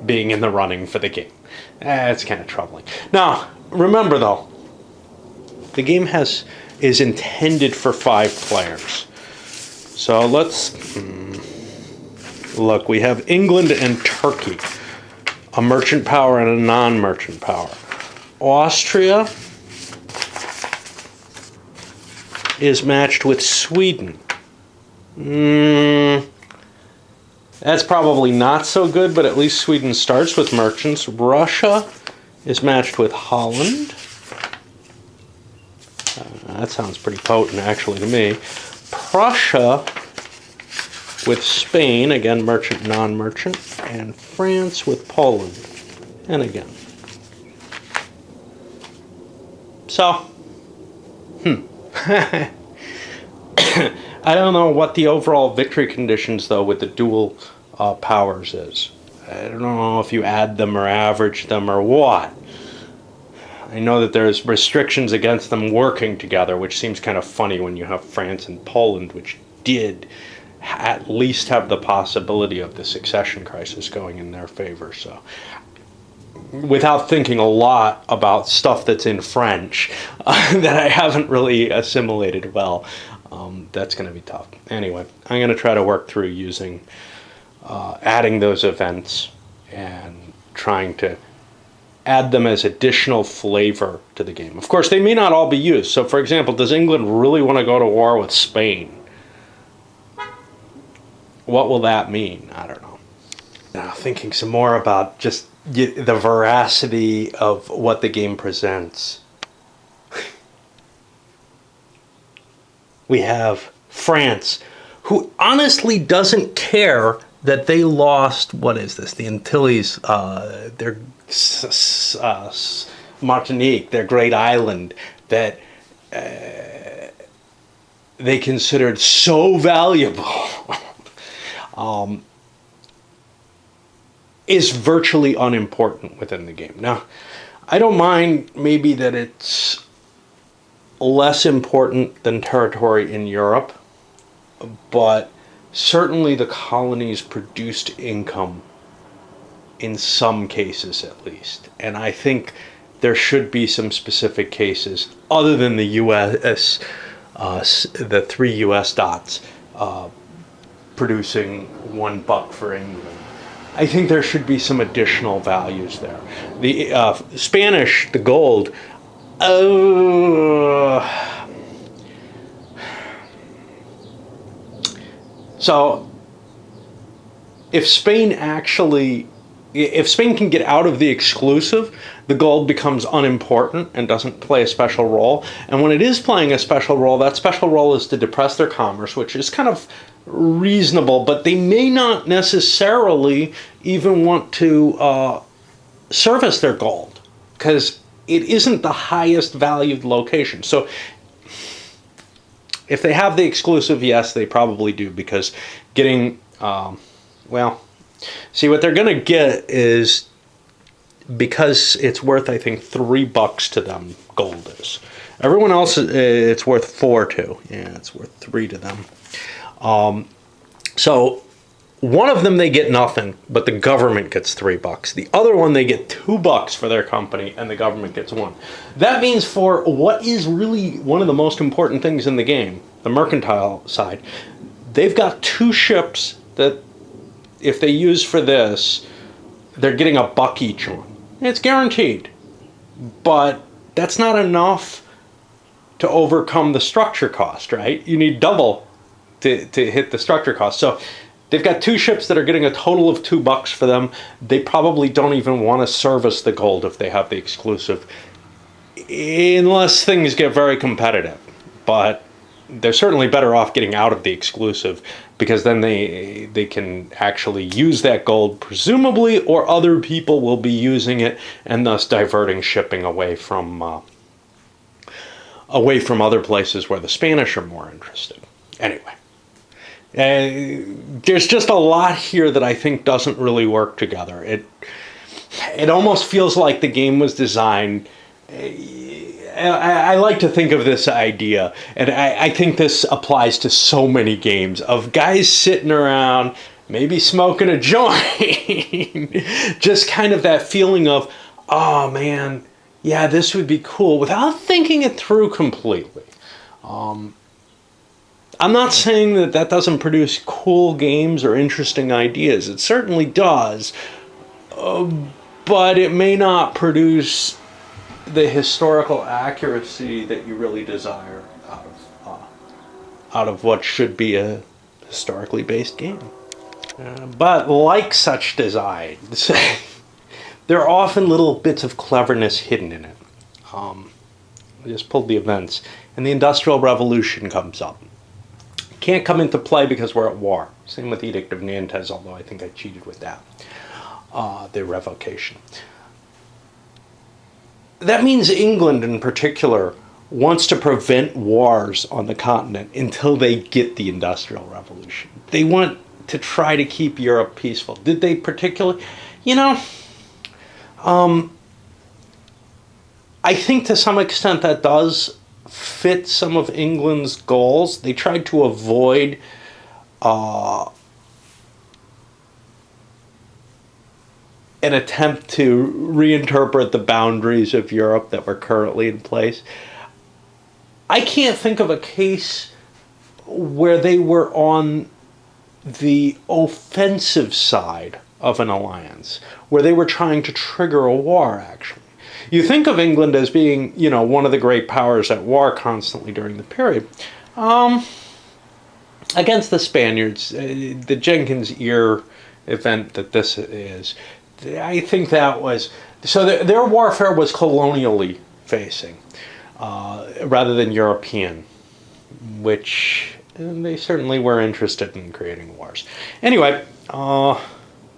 being in the running for the game. It's kind of troubling. Now, remember though, the game is intended for 5 players. So let's look. We have England and Turkey, a merchant power and a non-merchant power. Austria is matched with Sweden. That's probably not so good, but at least Sweden starts with merchants. Russia is matched with Holland. That sounds pretty potent, actually, to me. Prussia with Spain, again, merchant, non-merchant. And France with Poland. And again. So, I don't know what the overall victory conditions, though, with the dual powers is. I don't know if you add them or average them or what. I know that there's restrictions against them working together, which seems kind of funny when you have France and Poland, which did at least have the possibility of the succession crisis going in their favor. So, without thinking a lot about stuff that's in French that I haven't really assimilated well, that's going to be tough. Anyway, I'm going to try to work through using, adding those events and trying to add them as additional flavor to the game. Of course, they may not all be used. So, for example, does England really want to go to war with Spain? What will that mean? I don't know. Now, thinking some more about just the veracity of what the game presents. We have France, who honestly doesn't care that they lost, what is this, the Antilles, their Martinique, their great island that they considered so valuable, is virtually unimportant within the game. Now, I don't mind maybe that it's less important than territory in Europe, but certainly the colonies produced income in some cases at least. And I think there should be some specific cases other than the U.S., the 3 U.S. dots producing $1 for England. I think there should be some additional values there. The Spanish, the gold, so if Spain actually if Spain can get out of the exclusive, the gold becomes unimportant and doesn't play a special role. And when it is playing a special role, that special role is to depress their commerce, which is kind of reasonable, but they may not necessarily even want to service their gold because it isn't the highest valued location. So if they have the exclusive, yes, they probably do, because getting, well, see, what they're going to get is, because it's worth, I think, $3 to them, gold is. Everyone else, it's worth 4 to. Yeah, it's worth 3 to them. So one of them they get nothing, but the government gets $3. The other one they get $2 for their company, and the government gets 1. That means for what is really one of the most important things in the game, the mercantile side, they've got 2 ships that, if they use for this, they're getting $1 each on. It's guaranteed, but that's not enough to overcome the structure cost, right? You need double to hit the structure cost. So they've got 2 ships that are getting a total of $2 for them. They probably don't even want to service the gold if they have the exclusive, unless things get very competitive. But they're certainly better off getting out of the exclusive, because then they can actually use that gold, presumably, or other people will be using it, and thus diverting shipping away from other places where the Spanish are more interested. Anyway, there's just a lot here that I think doesn't really work together. It almost feels like the game was designed. I like to think of this idea, and I think this applies to so many games, of guys sitting around, maybe smoking a joint, just kind of that feeling of, oh man, yeah, this would be cool, without thinking it through completely. I'm not saying that doesn't produce cool games or interesting ideas. It certainly does, but it may not produce the historical accuracy that you really desire out of what should be a historically based game. But like such designs, there are often little bits of cleverness hidden in it. I just pulled the events, and the Industrial Revolution comes up. Can't come into play because we're at war. Same with Edict of Nantes, although I think I cheated with that. The revocation. That means England in particular wants to prevent wars on the continent until they get the Industrial Revolution. They want to try to keep Europe peaceful. Did they particularly? I think to some extent that does fit some of England's goals. They tried to avoid an attempt to reinterpret the boundaries of Europe that were currently in place. I can't think of a case where they were on the offensive side of an alliance, where they were trying to trigger a war, actually. You think of England as being, one of the great powers at war constantly during the period. Against the Spaniards, the Jenkins Ear event that this is, I think that was, so their warfare was colonially facing, rather than European, which they certainly were interested in creating wars. Anyway,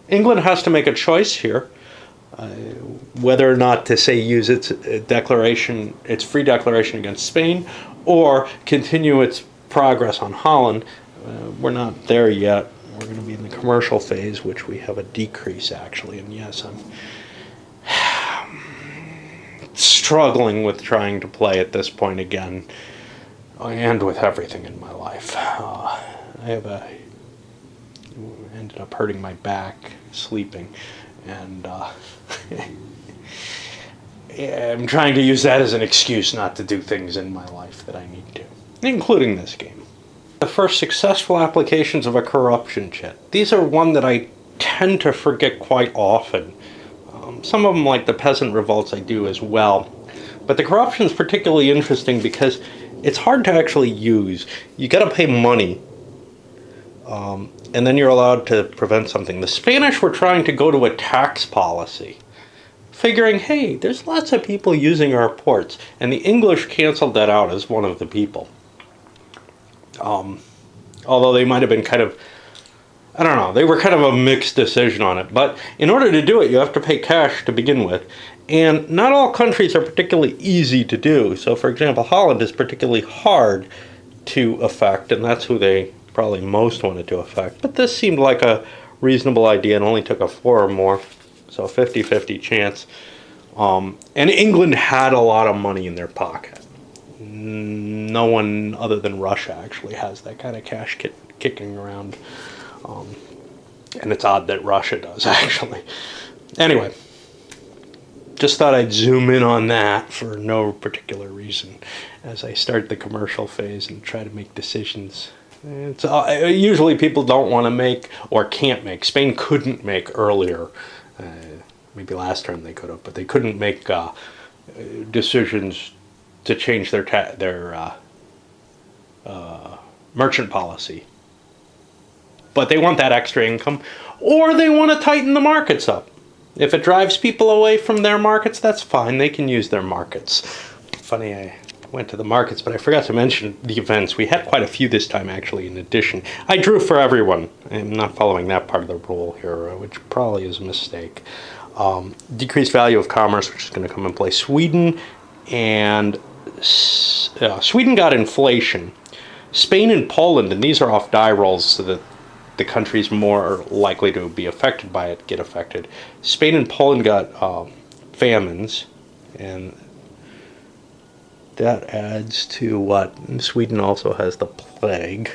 England has to make a choice here, whether or not to use its declaration, its free declaration against Spain, or continue its progress on Holland. We're not there yet. We're going to be in the commercial phase, which we have a decrease, actually. And yes, I'm struggling with trying to play at this point again, and with everything in my life. Ended up hurting my back sleeping, and I'm trying to use that as an excuse not to do things in my life that I need to, including this game. The first successful applications of a corruption chit. These are one that I tend to forget quite often. Some of them, like the peasant revolts, I do as well. But the corruption is particularly interesting because it's hard to actually use. You got to pay money And then you're allowed to prevent something. The Spanish were trying to go to a tax policy, figuring, hey, there's lots of people using our ports. And the English canceled that out as one of the people. Although they might have been kind of, I don't know, they were kind of a mixed decision on it. But in order to do it, you have to pay cash to begin with. And not all countries are particularly easy to do. So, for example, Holland is particularly hard to affect, and that's who they probably most wanted to affect. But this seemed like a reasonable idea and only took a 4 or more. So 50-50 chance. And England had a lot of money in their pocket. No one other than Russia actually has that kind of cash kicking around. And it's odd that Russia does, actually. Anyway, just thought I'd zoom in on that for no particular reason as I start the commercial phase and try to make decisions. It's, usually people don't want to make or can't make. Spain couldn't make earlier. Maybe last term they could have, but they couldn't make decisions to change their merchant policy. But they want that extra income, or they want to tighten the markets up. If it drives people away from their markets, that's fine. They can use their markets. Funny, I went to the markets, but I forgot to mention the events. We had quite a few this time, actually, in addition. I drew for everyone. I'm not following that part of the rule here, which probably is a mistake. Decreased value of commerce, which is going to come in play. Sweden got inflation. Spain and Poland, and these are off die rolls so that the countries more likely to be affected by it get affected. Spain and Poland got famines, and that adds to what? Sweden also has the plague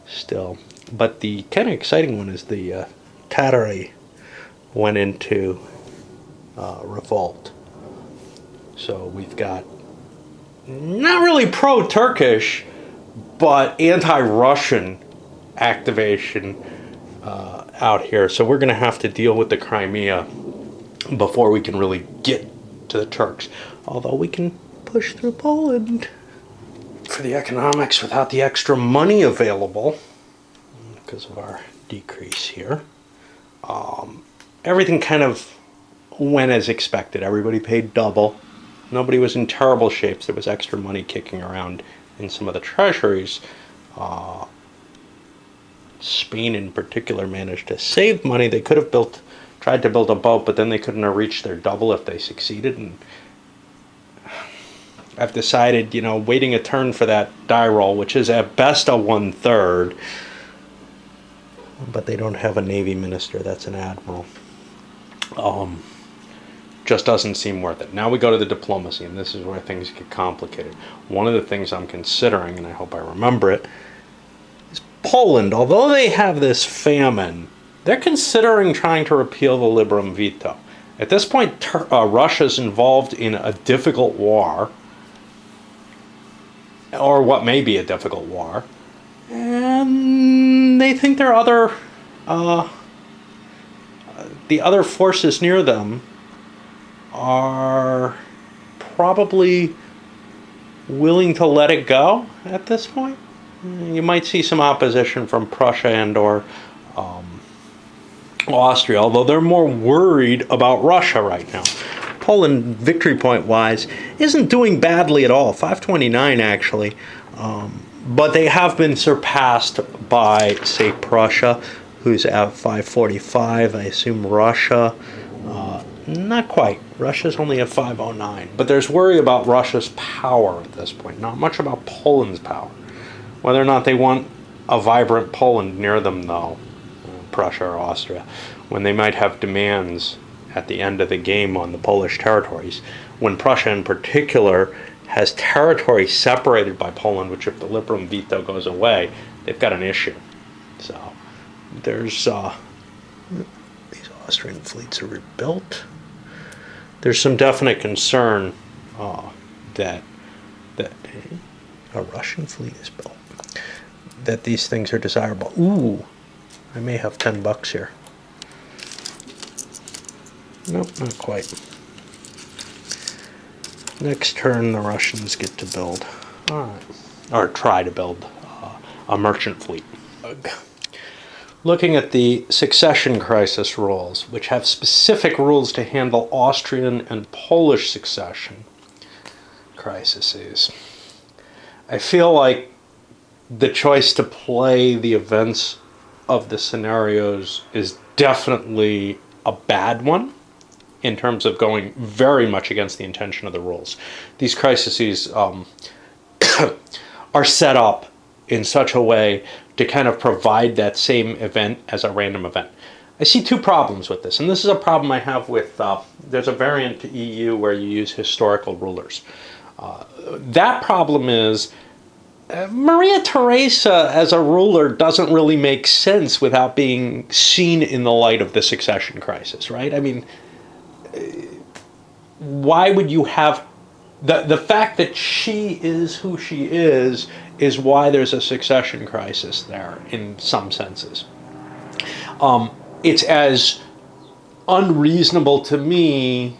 still. But the kind of exciting one is the Tatary went into revolt. So we've got not really pro-Turkish, but anti-Russian activation out here. So we're going to have to deal with the Crimea before we can really get to the Turks. Although we can push through Poland for the economics without the extra money available because of our decrease here. Everything kind of went as expected. Everybody paid double. Nobody was in terrible shapes. There was extra money kicking around in some of the treasuries. Spain in particular managed to save money. They could have tried to build a boat, but then they couldn't have reached their double if they succeeded. And I've decided, waiting a turn for that die roll, which is at best a 1/3, but they don't have a Navy minister. That's an admiral. Just doesn't seem worth it. Now we go to the diplomacy, and this is where things get complicated. One of the things I'm considering, and I hope I remember it, is Poland. Although they have this famine, they're considering trying to repeal the liberum veto. At this point, Russia's involved in a difficult war, or what may be a difficult war, and they think there are the other forces near them are probably willing to let it go at this point. You might see some opposition from Prussia and or Austria, although they're more worried about Russia right now. Poland, victory point wise, isn't doing badly at all, 529 actually, but they have been surpassed by, say, Prussia, who's at 545. I assume Russia, not quite. Russia's only at 509. But there's worry about Russia's power at this point, not much about Poland's power. Whether or not they want a vibrant Poland near them, though, Prussia or Austria, when they might have demands at the end of the game on the Polish territories. When Prussia in particular has territory separated by Poland, which if the liberum veto goes away, they've got an issue. So there's these Austrian fleets are rebuilt. There's some definite concern that a Russian fleet is built, that these things are desirable. Ooh, I may have $10 here. Nope, not quite. Next turn, the Russians get to build, or try to build, a merchant fleet. looking at the succession crisis rules, which have specific rules to handle Austrian and Polish succession crises, I feel like the choice to play the events of the scenarios is definitely a bad one in terms of going very much against the intention of the rules. These crises are set up in such a way to kind of provide that same event as a random event. I see two problems with this, and this is a problem I have with, there's a variant to EU where you use historical rulers. That problem is Maria Theresa as a ruler doesn't really make sense without being seen in the light of the succession crisis, right? I mean, why would you have the fact that she is who she is why there's a succession crisis there in some senses. It's as unreasonable to me.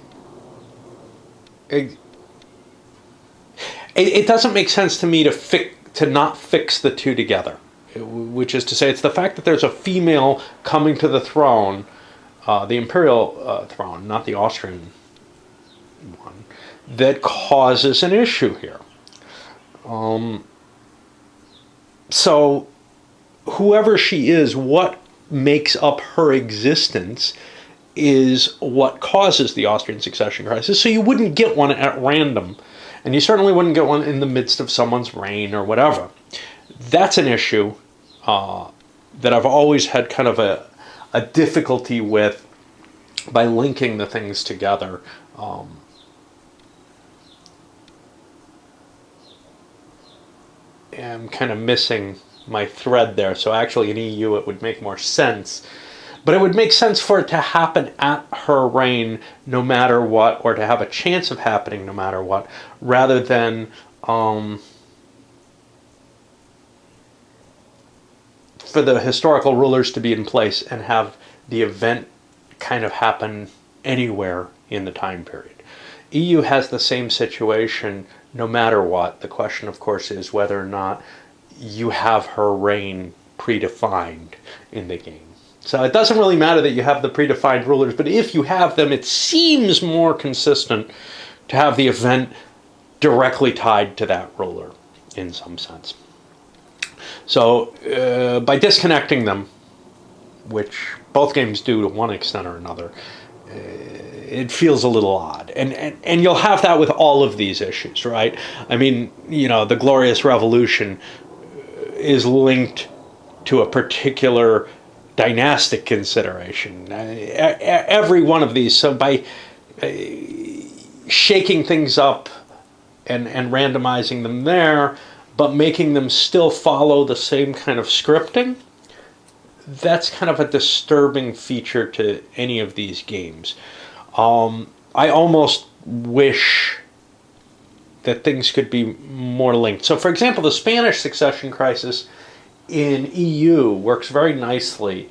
It doesn't make sense to me to not fix the two together, which is to say, it's the fact that there's a female coming to the throne, the imperial throne, not the Austrian one, that causes an issue here. So whoever she is, what makes up her existence is what causes the Austrian succession crisis. So you wouldn't get one at random, and you certainly wouldn't get one in the midst of someone's reign or whatever. That's an issue that I've always had kind of a difficulty with by linking the things together. I'm kind of missing my thread there. So actually in EU it would make more sense. But it would make sense for it to happen at her reign no matter what, or to have a chance of happening no matter what, rather than for the historical rulers to be in place and have the event kind of happen anywhere in the time period. EU has the same situation no matter what. The question, of course, is whether or not you have her reign predefined in the game. So it doesn't really matter that you have the predefined rulers, but if you have them, it seems more consistent to have the event directly tied to that ruler in some sense. So by disconnecting them, which both games do to one extent or another, it feels a little odd. And you'll have that with all of these issues, right? I mean, the Glorious Revolution is linked to a particular dynastic consideration. Every one of these. So by shaking things up and randomizing them there, but making them still follow the same kind of scripting, that's kind of a disturbing feature to any of these games. I almost wish that things could be more linked. So, for example, the Spanish succession crisis in EU works very nicely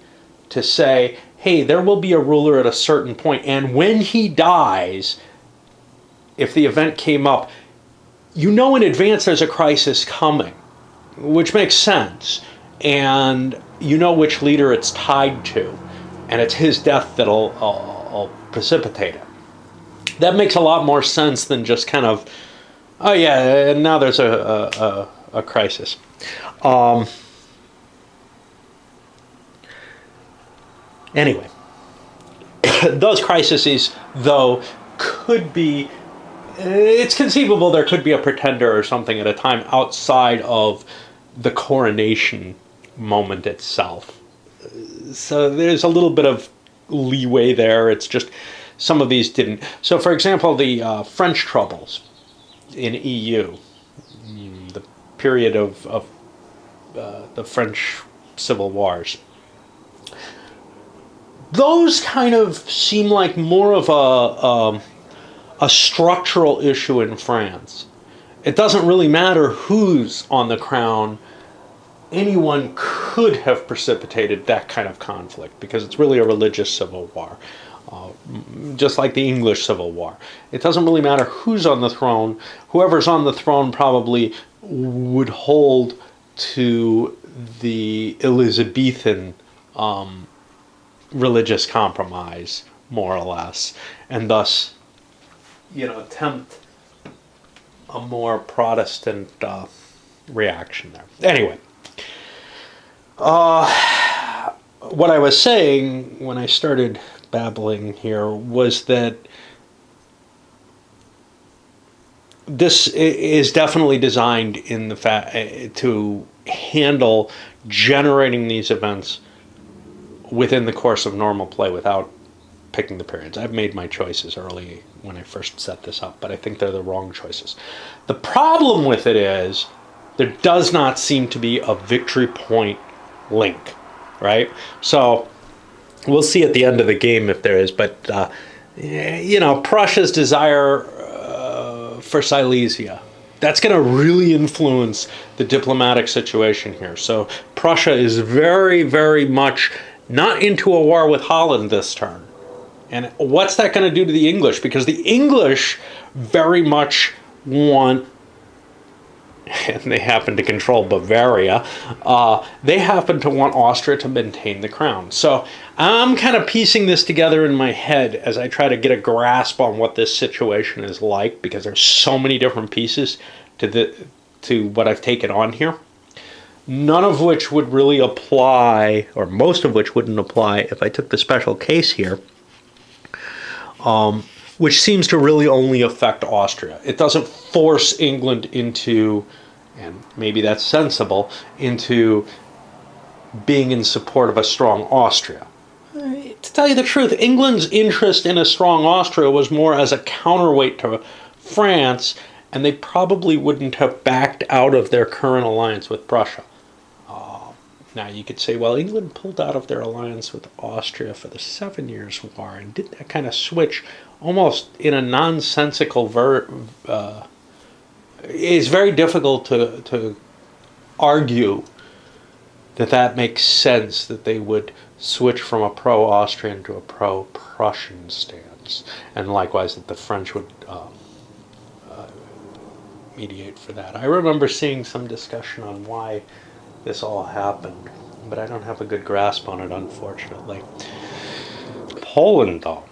to say, hey, there will be a ruler at a certain point, and when he dies, if the event came up, you know in advance there's a crisis coming, which makes sense, and you know which leader it's tied to, and it's his death that'll precipitate it. That makes a lot more sense than just kind of, oh yeah, and now there's a crisis. Anyway, those crises, though, could be, it's conceivable there could be a pretender or something at a time outside of the coronation moment itself. So there's a little bit of leeway there. It's just some of these didn't. So, for example, the French troubles in EU, the period of the French civil wars, those kind of seem like more of a structural issue in France. It doesn't really matter who's on the crown. Anyone could have precipitated that kind of conflict because it's really a religious civil war, just like the English Civil War. It doesn't really matter who's on the throne. Whoever's on the throne probably would hold to the Elizabethan religious compromise, more or less, and thus, attempt a more Protestant reaction there. Anyway, what I was saying when I started babbling here was that this is definitely designed in the to handle generating these events within the course of normal play without picking the periods. I've made my choices early when I first set this up, but I think they're the wrong choices. The problem with it is there does not seem to be a victory point link, right? So we'll see at the end of the game if there is, but Prussia's desire for Silesia, that's going to really influence the diplomatic situation here. So Prussia is very, very much not into a war with Holland this turn. And what's that going to do to the English? Because the English very much want, and they happen to control Bavaria, they happen to want Austria to maintain the crown. So I'm kind of piecing this together in my head as I try to get a grasp on what this situation is like, because there's so many different pieces to what I've taken on here. None of which would really apply, or most of which wouldn't apply if I took the special case here, which seems to really only affect Austria. It doesn't force England into, and maybe that's sensible, into being in support of a strong Austria. To tell you the truth, England's interest in a strong Austria was more as a counterweight to France, and they probably wouldn't have backed out of their current alliance with Prussia. Now you could say, well, England pulled out of their alliance with Austria for the 7 Years' War and did that kind of switch almost in a nonsensical it's very difficult to argue that makes sense, that they would switch from a pro-Austrian to a pro-Prussian stance, and likewise that the French would mediate for that. I remember seeing some discussion on why this all happened, but I don't have a good grasp on it, unfortunately. Poland, though,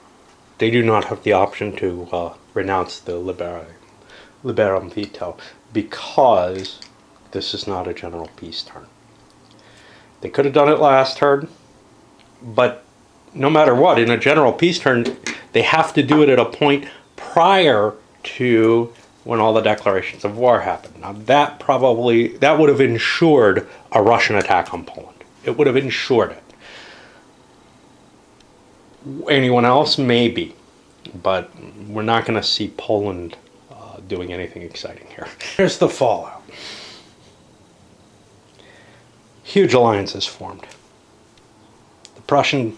they do not have the option to renounce the liberum veto, because this is not a general peace turn. They could have done it last turn, but no matter what, in a general peace turn, they have to do it at a point prior to when all the declarations of war happened. Now that would have ensured a Russian attack on Poland. It would have ensured it. Anyone else? Maybe. But we're not going to see Poland doing anything exciting here. Here's the fallout. Huge alliances formed. The Prussian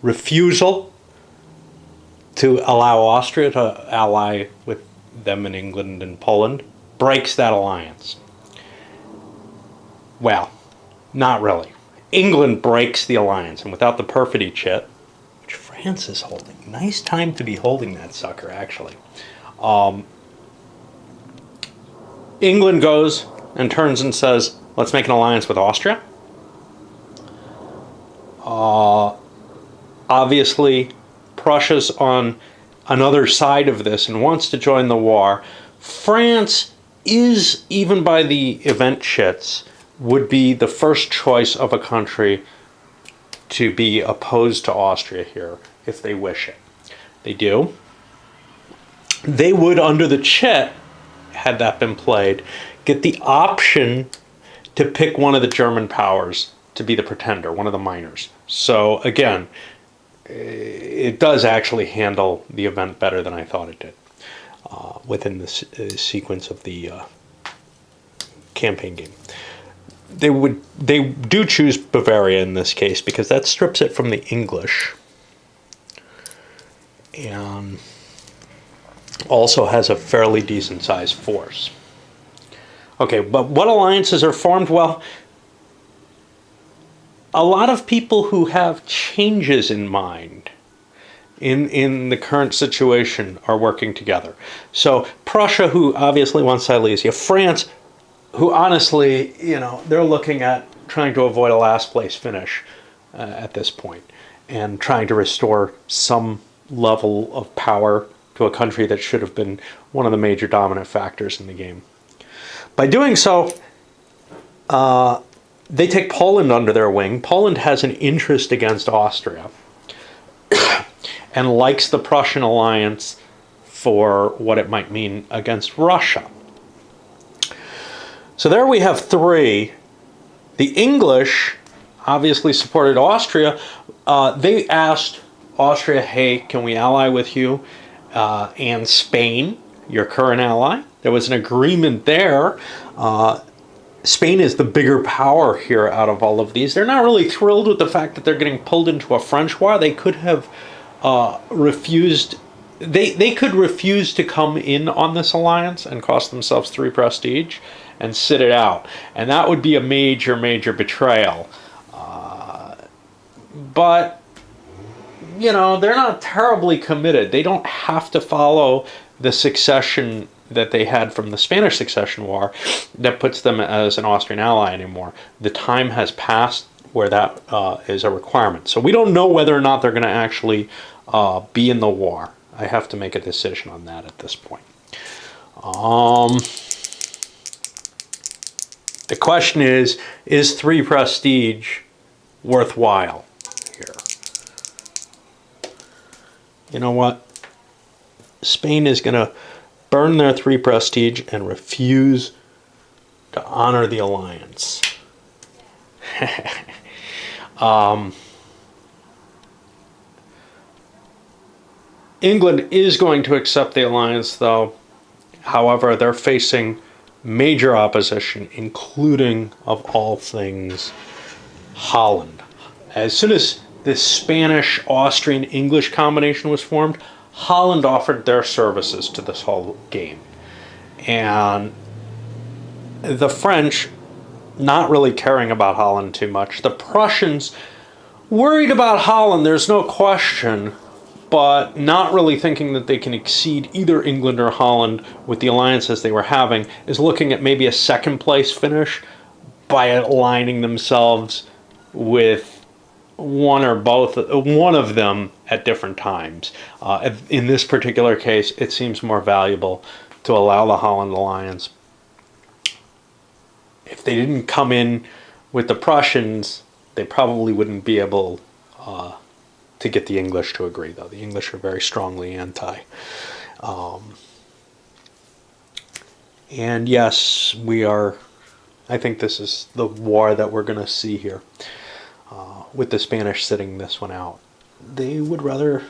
refusal to allow Austria to ally with them in England and Poland breaks that alliance. Well, not really. England breaks the alliance, and without the perfidy chit, which France is holding, nice time to be holding that sucker, actually. England goes and turns and says, let's make an alliance with Austria. Obviously, Prussia's on another side of this and wants to join the war. France is, even by the event chits, would be the first choice of a country to be opposed to Austria here, if they wish it. They do. They would, under the chit, had that been played, get the option to pick one of the German powers to be the pretender, one of the minors. So, again, it does actually handle the event better than I thought it did within the sequence of the campaign game. They do choose Bavaria in this case because that strips it from the English and also has a fairly decent sized force. Okay, but what alliances are formed? Well, a lot of people who have changes in mind in the current situation are working together. So Prussia, who obviously wants Silesia, France, who honestly, they're looking at trying to avoid a last place finish at this point, and trying to restore some level of power to a country that should have been one of the major dominant factors in the game. By doing so, they take Poland under their wing. Poland has an interest against Austria and likes the Prussian alliance for what it might mean against Russia. So there we have three. The English obviously supported Austria. They asked Austria, hey, can we ally with you? And Spain, your current ally. There was an agreement there. Spain is the bigger power here out of all of these. They're not really thrilled with the fact that they're getting pulled into a French war. They could have refused. They could refuse to come in on this alliance and cost themselves 3 prestige and sit it out. And that would be a major, major betrayal. But, you know, they're not terribly committed. They don't have to follow the succession that they had from the Spanish Succession War that puts them as an Austrian ally anymore. The time has passed where that is a requirement. So we don't know whether or not they're going to actually be in the war. I have to make a decision on that at this point. The question is 3 prestige worthwhile here? You know what? Spain is going to burn their 3 prestige and refuse to honor the alliance. England is going to accept the alliance, though. However, they're facing major opposition, including, of all things, Holland. As soon as this Spanish-Austrian-English combination was formed, Holland offered their services to this whole game. And the French, not really caring about Holland too much. The Prussians, worried about Holland, there's no question, but not really thinking that they can exceed either England or Holland with the alliances they were having, is looking at maybe a second place finish by aligning themselves with one or both, one of them at different times. In this particular case, it seems more valuable to allow the Holland alliance. If they didn't come in with the Prussians, they probably wouldn't be able to get the English to agree, though. The English are very strongly anti. And yes, I think this is the war that we're going to see here. With the Spanish sitting this one out. They would rather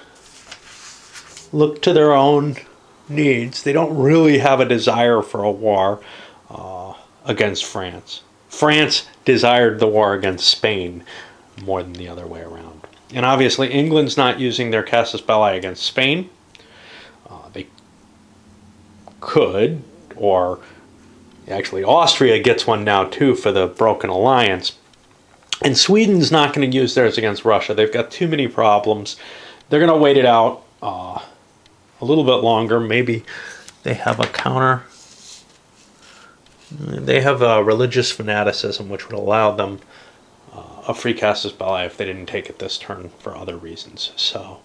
look to their own needs. They don't really have a desire for a war against France. France desired the war against Spain more than the other way around. And obviously England's not using their casus belli against Spain. They could, or actually Austria gets one now too for the broken alliance. And Sweden's not going to use theirs against Russia. They've got too many problems. They're going to wait it out a little bit longer. Maybe they have a counter. They have a religious fanaticism which would allow them a free casus belli if they didn't take it this turn for other reasons. So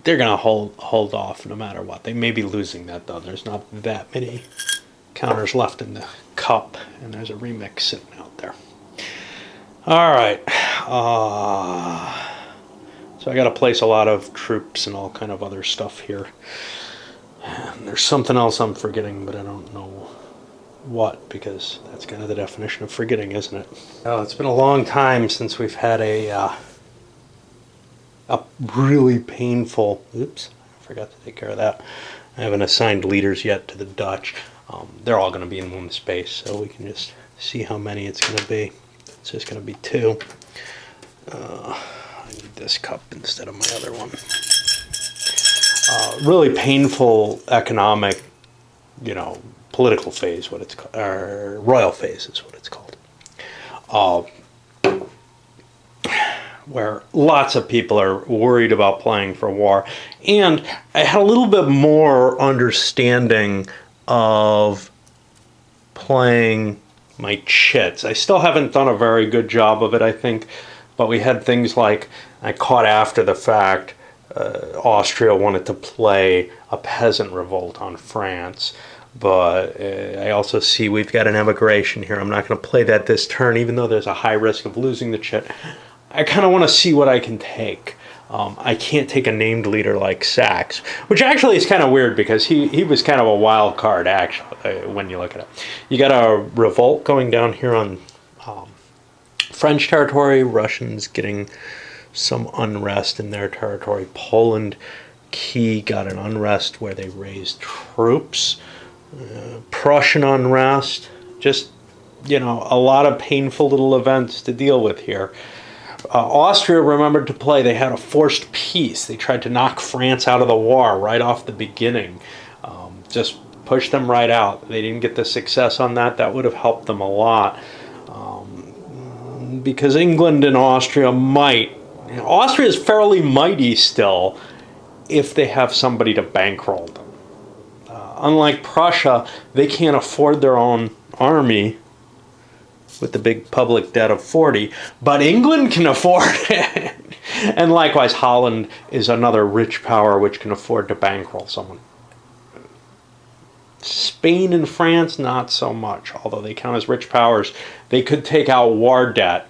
they're going to hold off no matter what. They may be losing that, though. There's not that many counters left in the cup, and there's a remix sitting out there. All right, so I got to place a lot of troops and all kind of other stuff here. And there's something else I'm forgetting, but I don't know what, because that's kind of the definition of forgetting, isn't it? Oh, it's been a long time since we've had a really painful, oops, I forgot to take care of that. I haven't assigned leaders yet to the Dutch. They're all going to be in one space, so we can just see how many it's going to be. It's just going to be 2. I need this cup instead of my other one. Really painful economic, political phase, what it's called, or royal phase is what it's called. Where lots of people are worried about playing for war. And I had a little bit more understanding of playing my chits. I still haven't done a very good job of it, I think, But we had things like, I caught after the fact, Austria wanted to play a peasant revolt on France. But I also see we've got an emigration here. I'm not going to play that this turn, even though there's a high risk of losing the chit. I kind of want to see what I can take. I can't take a named leader like Saxe, which actually is kind of weird because he was kind of a wild card, actually, when you look at it. You got a revolt going down here on French territory, Russians getting some unrest in their territory. Poland, Key got an unrest where they raised troops. Prussian unrest, just, a lot of painful little events to deal with here. Austria remembered to play. They had a forced peace. They tried to knock France out of the war right off the beginning. Just push them right out. They didn't get the success on that. That would have helped them a lot. Because England and Austria Austria is fairly mighty still if they have somebody to bankroll them. Unlike Prussia, they can't afford their own army with the big public debt of 40, but England can afford it. And likewise, Holland is another rich power which can afford to bankroll someone. Spain and France, not so much, although they count as rich powers. They could take out war debt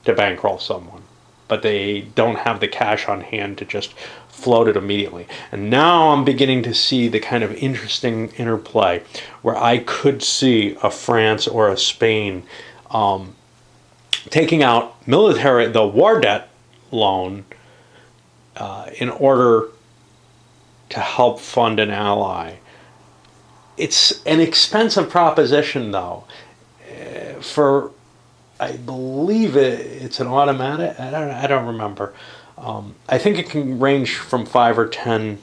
to bankroll someone, but they don't have the cash on hand to just float it immediately. And now I'm beginning to see the kind of interesting interplay where I could see a France or a Spain taking out the war debt loan in order to help fund an ally. It's an expensive proposition, though. I believe it's an automatic. I don't remember. I think it can range from 5 or 10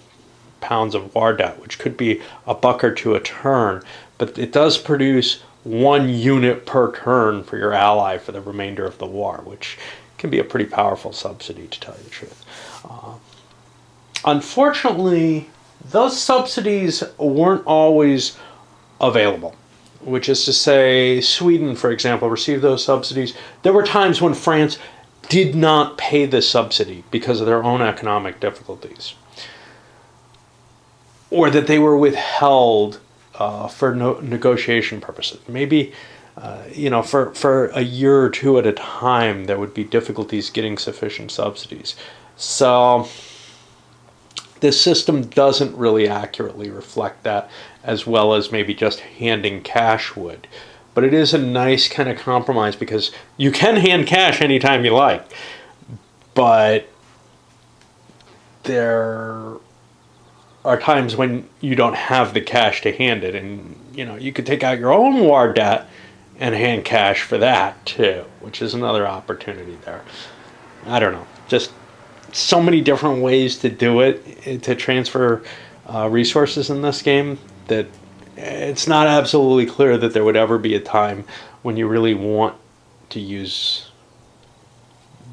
pounds of war debt, which could be a buck or two a turn. But it does produce 1 unit per turn for your ally for the remainder of the war, which can be a pretty powerful subsidy, to tell you the truth. Unfortunately, those subsidies weren't always available. Which is to say, Sweden, for example, received those subsidies. There were times when France did not pay the subsidy because of their own economic difficulties. Or that they were withheld for negotiation purposes. Maybe, for a year or two at a time, there would be difficulties getting sufficient subsidies. So this system doesn't really accurately reflect that, as well as maybe just handing cash would. But it is a nice kind of compromise because you can hand cash anytime you like, but there are times when you don't have the cash to hand it, and you could take out your own war debt and hand cash for that too, which is another opportunity there. I don't know, just so many different ways to do it, to transfer resources in this game, that it's not absolutely clear that there would ever be a time when you really want to use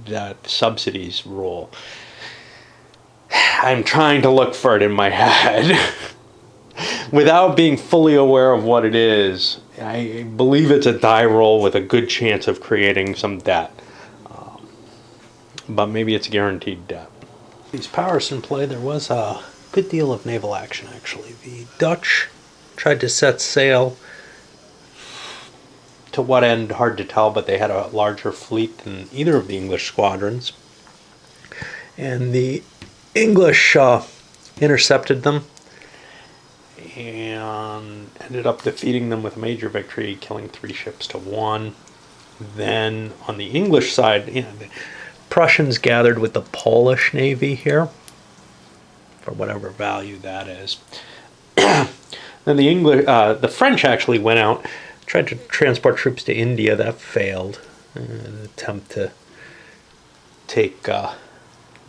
that subsidies rule. I'm trying to look for it in my head without being fully aware of what it is. I believe it's a die roll with a good chance of creating some debt. But maybe it's guaranteed debt. These powers in play, there was a good deal of naval action, actually. The Dutch tried to set sail. To what end, hard to tell, but they had a larger fleet than either of the English squadrons. And the English intercepted them and ended up defeating them with a major victory, killing 3 ships to 1. Then on the English side, the Prussians gathered with the Polish Navy here, for whatever value that is. Then the French actually went out, tried to transport troops to India. That failed. An attempt to take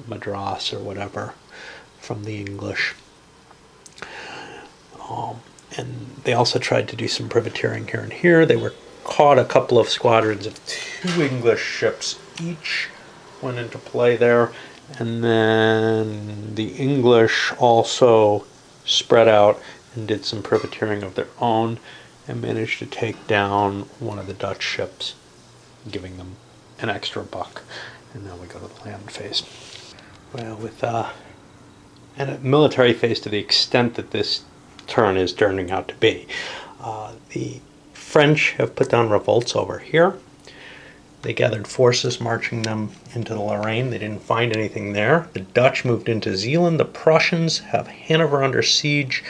Madras or whatever from the English. And they also tried to do some privateering here and here. They were caught. A couple of squadrons of 2 English ships each went into play there. And then the English also spread out and did some privateering of their own and managed to take down one of the Dutch ships, giving them an extra buck. And now we go to the land phase. Well, with and a military phase to the extent that this turn is turning out to be. The French have put down revolts over here. They gathered forces, marching them into the Lorraine. They didn't find anything there. The Dutch moved into Zealand. The Prussians have Hanover under siege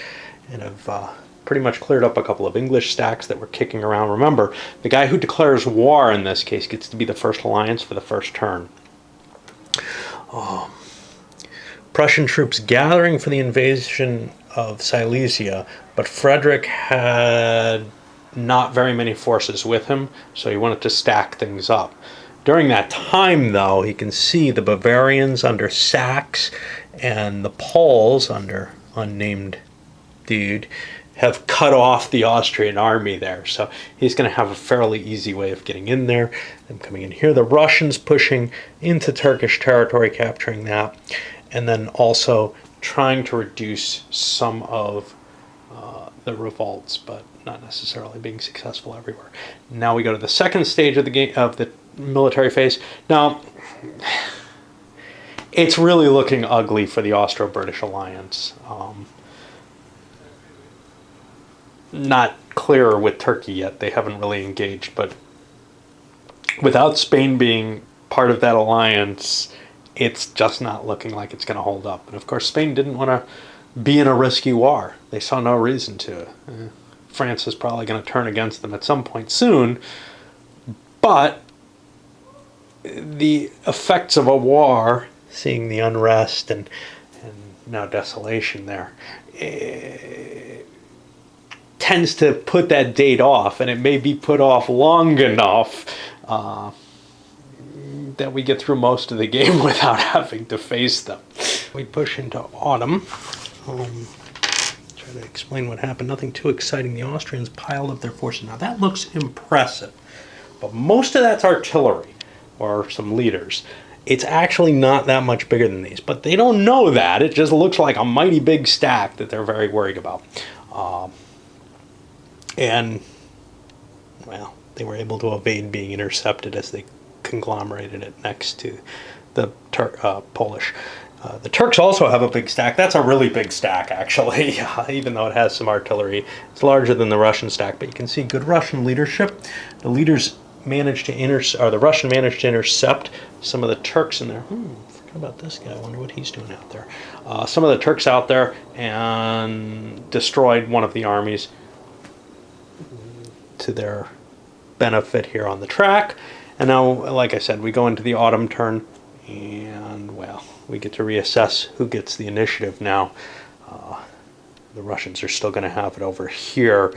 and have pretty much cleared up a couple of English stacks that were kicking around. Remember, the guy who declares war in this case gets to be the first alliance for the first turn. Prussian troops gathering for the invasion of Silesia, but Frederick had not very many forces with him, so he wanted to stack things up. During that time, though, he can see the Bavarians under Saxe and the Poles under unnamed dude have cut off the Austrian army there, so he's going to have a fairly easy way of getting in there. Them coming in here, the Russians pushing into Turkish territory, capturing that, and then also trying to reduce some of the revolts, but not necessarily being successful everywhere. Now we go to the second stage of the game, of the military phase. Now, it's really looking ugly for the Austro-British alliance. Not clear with Turkey yet. They haven't really engaged, but without Spain being part of that alliance, it's just not looking like it's going to hold up. And of course, Spain didn't want to be in a risky war. They saw no reason to. France is probably going to turn against them at some point soon, but the effects of a war, seeing the unrest and now desolation there, tends to put that date off, and it may be put off long enough that we get through most of the game without having to face them. We push into autumn. Try to explain what happened. Nothing too exciting. The Austrians piled up their forces. Now that looks impressive, but most of that's artillery or some leaders. It's actually not that much bigger than these, but they don't know that. It just looks like a mighty big stack that they're very worried about. And, well, they were able to evade being intercepted as they conglomerated it next to the Polish. The Turks also have a big stack. That's a really big stack, actually, even though it has some artillery. It's larger than the Russian stack, but you can see good Russian leadership. The leaders managed to the Russian managed to intercept some of the Turks in there. Forgot about this guy. I wonder what he's doing out there. Some of the Turks out there and destroyed one of the armies to their benefit here on the track. And now, like I said, we go into the autumn turn, and, well, we get to reassess who gets the initiative now. The Russians are still going to have it over here,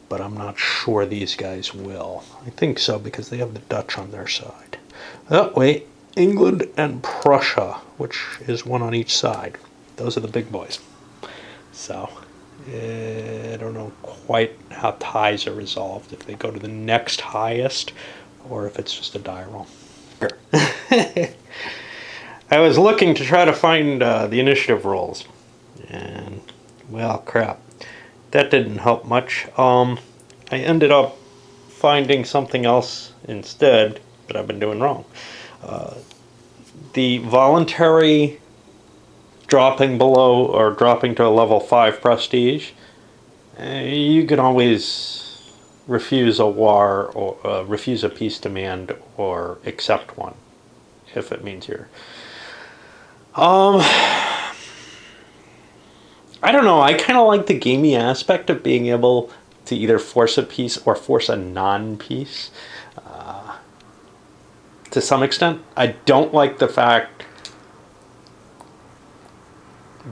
but I'm not sure these guys will. I think so because they have the Dutch on their side. Oh, wait, England and Prussia, which is one on each side. Those are the big boys. So, I don't know quite how ties are resolved, if they go to the next highest or if it's just a die roll. I was looking to try to find the initiative rolls, and, well, crap. That didn't help much. I ended up finding something else instead that I've been doing wrong. The voluntary dropping below or dropping to a level 5 prestige, you can always refuse a war or refuse a peace demand or accept one if it means you're... I don't know. I kind of like the gamey aspect of being able to either force a peace or force a non-peace. To some extent, I don't like the fact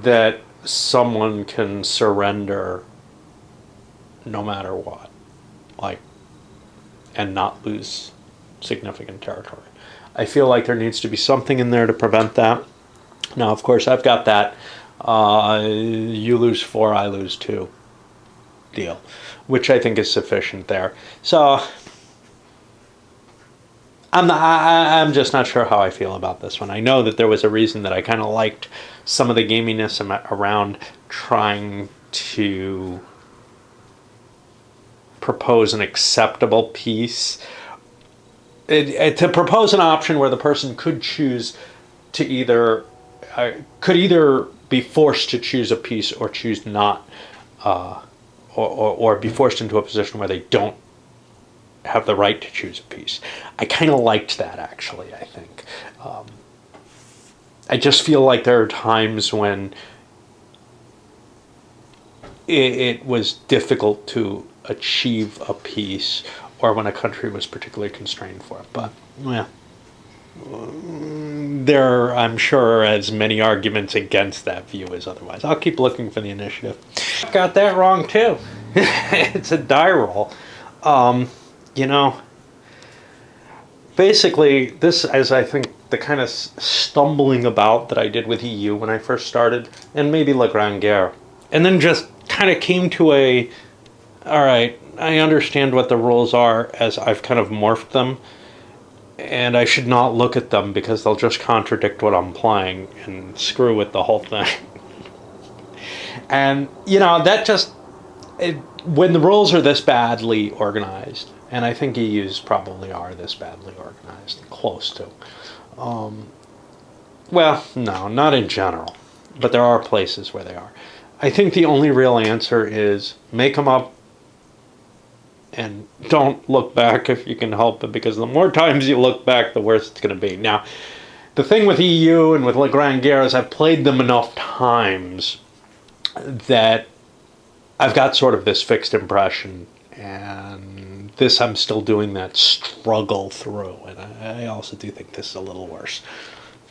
that someone can surrender no matter what, like, and not lose significant territory. I feel like there needs to be something in there to prevent that. Now, of course, I've got that you lose 4, I lose 2 deal, which I think is sufficient there. So I'm just not sure how I feel about this one. I know that there was a reason that I kind of liked some of the gaminess around trying to propose an acceptable peace to propose an option where the person could choose to could either be forced to choose a piece or choose not, or be forced into a position where they don't have the right to choose a piece. I kind of liked that, actually, I think. I just feel like there are times when it was difficult to achieve a peace, or when a country was particularly constrained for it. But, well, there are, I'm sure, as many arguments against that view as otherwise. I'll keep looking for the initiative. Got that wrong, too. It's a die roll. You know, basically, this is, I think, the kind of stumbling about that I did with EU when I first started, and maybe La Grande Guerre. And then just kind of came to all right, I understand what the rules are as I've kind of morphed them, and I should not look at them because they'll just contradict what I'm playing and screw with the whole thing. And, you know, that just, when the rules are this badly organized, and I think EUs probably are this badly organized, close to. Well, no, not in general, but there are places where they are. I think the only real answer is make them up and don't look back if you can help it, because the more times you look back, the worse it's going to be. Now, the thing with EU and with La Grande Guerre is I've played them enough times that I've got sort of this fixed impression, and this I'm still doing that struggle through, and I also do think this is a little worse.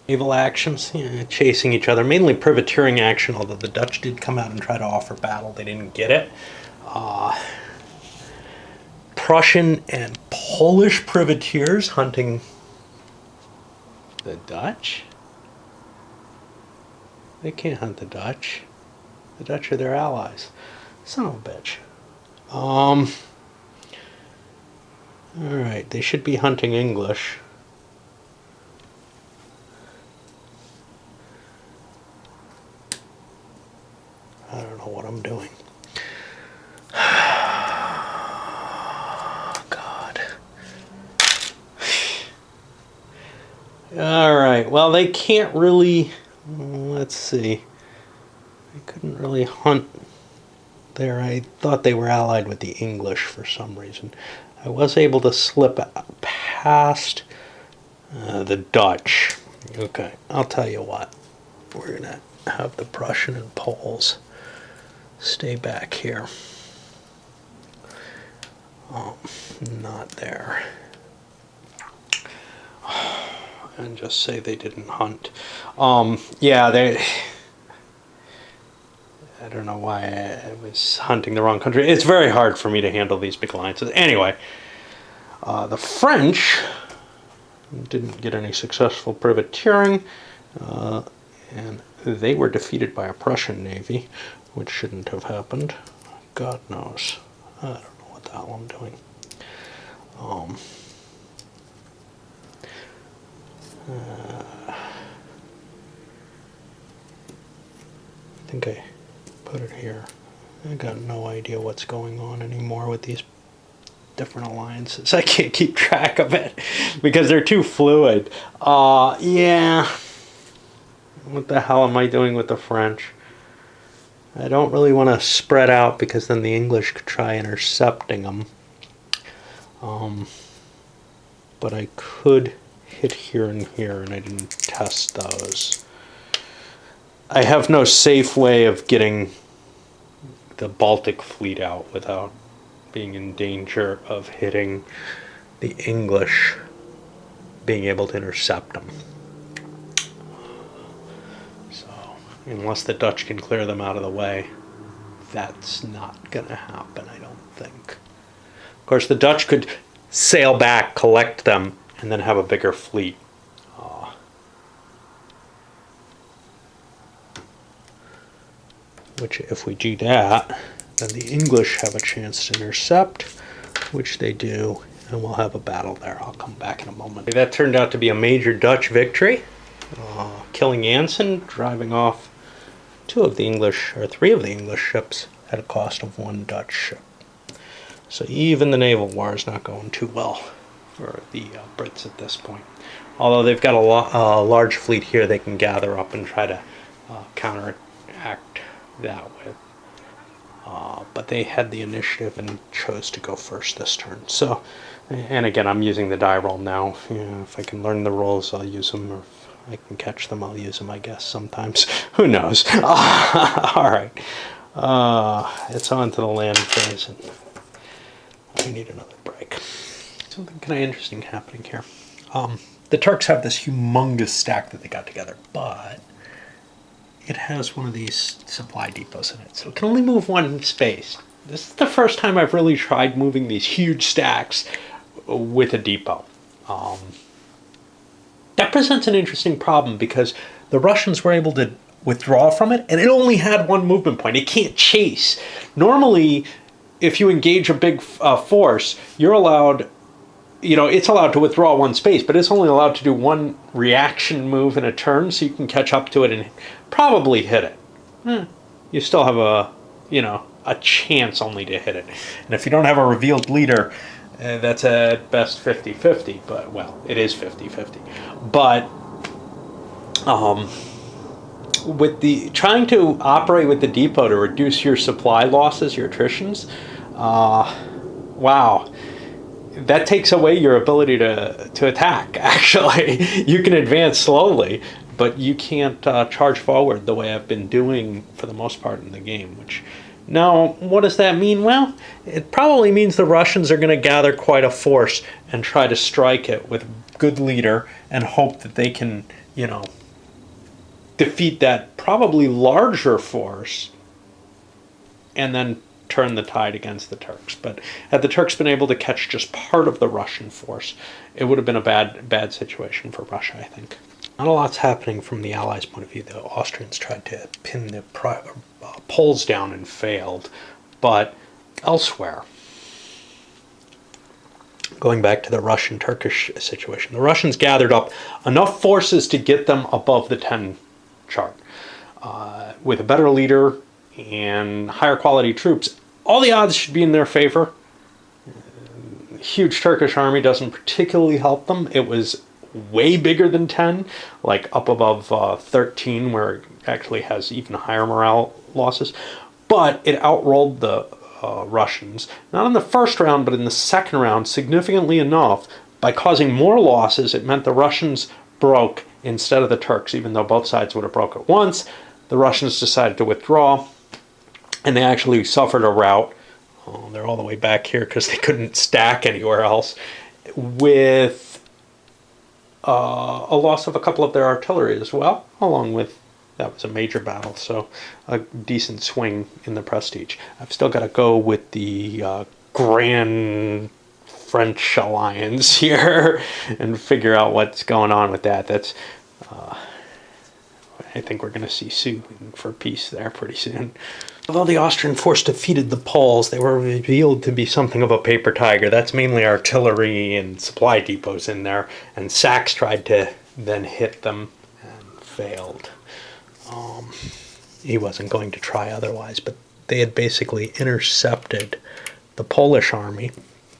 Naval actions, chasing each other, mainly privateering action, although the Dutch did come out and try to offer battle. They didn't get it. Prussian and Polish privateers hunting the Dutch? They can't hunt the Dutch. The Dutch are their allies. Son of a bitch. Alright, they should be hunting English. I don't know what I'm doing. God. Alright, well, they can't really... Let's see. They couldn't really hunt there. I thought they were allied with the English for some reason. I was able to slip past the Dutch. Okay, I'll tell you what. We're going to have the Prussian and Poles stay back here. Not there. And just say they didn't hunt. Yeah, they... I don't know why I was hunting the wrong country. It's very hard for me to handle these big alliances. Anyway, the French didn't get any successful privateering, and they were defeated by a Prussian navy, which shouldn't have happened. God knows. I don't know what the hell I'm doing. I think I put it here. I got no idea what's going on anymore with these different alliances. I can't keep track of it because they're too fluid. Yeah. What the hell am I doing with the French? I don't really want to spread out because then the English could try intercepting them. But I could hit here and here, and I didn't test those. I have no safe way of getting the Baltic fleet out without being in danger of hitting the English being able to intercept them. So, unless the Dutch can clear them out of the way, that's not going to happen, I don't think. Of course, the Dutch could sail back, collect them, and then have a bigger fleet. Which, if we do that, then the English have a chance to intercept, which they do, and we'll have a battle there. I'll come back in a moment. That turned out to be a major Dutch victory, killing Anson, driving off three of the English ships at a cost of one Dutch ship. So even the naval war is not going too well for the Brits at this point. Although they've got a large fleet here they can gather up and try to counteract that with. But they had the initiative and chose to go first this turn. So, and again, I'm using the die roll now. If I can learn the rolls, I'll use them, or if I can catch them, I'll use them, I guess, sometimes. Who knows? All right. It's on to the land phase, and I need another break. Something kind of interesting happening here. The Turks have this humongous stack that they got together, but it has one of these supply depots in it, so it can only move one space. This is the first time I've really tried moving these huge stacks with a depot. That presents an interesting problem because the Russians were able to withdraw from it, and it only had one movement point. It can't chase. Normally, if you engage a big force, you're allowed, it's allowed to withdraw one space, but it's only allowed to do one reaction move in a turn, so you can catch up to it and probably hit it. You still have a chance only to hit it. And if you don't have a revealed leader, that's at best 50-50, but, well, it is 50-50. But, with the trying to operate with the depot to reduce your supply losses, your attritions, wow. That takes away your ability to attack, actually. You can advance slowly, but you can't charge forward the way I've been doing for the most part in the game. Now, what does that mean? Well, it probably means the Russians are going to gather quite a force and try to strike it with good leader and hope that they can, defeat that probably larger force and then turn the tide against the Turks. But had the Turks been able to catch just part of the Russian force, it would have been a bad situation for Russia, I think. Not a lot's happening from the Allies' point of view. The Austrians tried to pin the Poles down and failed. But elsewhere, going back to the Russian-Turkish situation, the Russians gathered up enough forces to get them above the 10 chart. With a better leader and higher quality troops, all the odds should be in their favor. Huge Turkish army doesn't particularly help them. It was way bigger than 10, like up above 13, where it actually has even higher morale losses. But it outrolled the Russians, not in the first round, but in the second round, significantly enough. By causing more losses, it meant the Russians broke instead of the Turks, even though both sides would have broke at once. The Russians decided to withdraw, and they actually suffered a rout. They're all the way back here because they couldn't stack anywhere else, with a loss of a couple of their artillery as well, along with, that was a major battle, so a decent swing in the prestige. I've still got to go with the Grand French alliance here and figure out what's going on with that. That's I think we're going to see suing for peace there pretty soon. Although the Austrian force defeated the Poles, they were revealed to be something of a paper tiger. That's mainly artillery and supply depots in there, and Sachs tried to then hit them and failed. He wasn't going to try otherwise, but they had basically intercepted the Polish army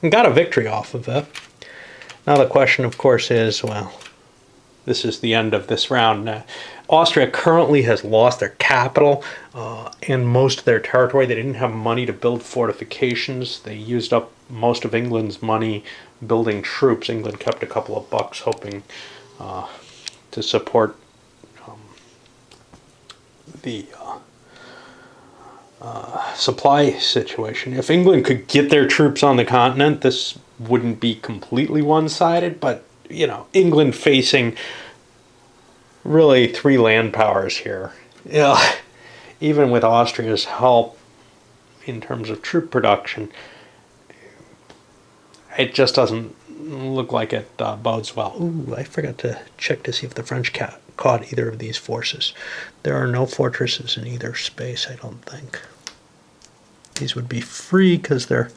and got a victory off of it. Now the question, of course, is, well, this is the end of this round. Austria currently has lost their capital and most of their territory. They didn't have money to build fortifications. They used up most of England's money building troops. England kept a couple of bucks hoping to support the supply situation. If England could get their troops on the continent, this wouldn't be completely one-sided, but, England facing really three land powers here. Even with Austria's help in terms of troop production, it just doesn't look like it bodes well. Ooh, I forgot to check to see if the French caught either of these forces. There are no fortresses in either space, I don't think. These would be free because they're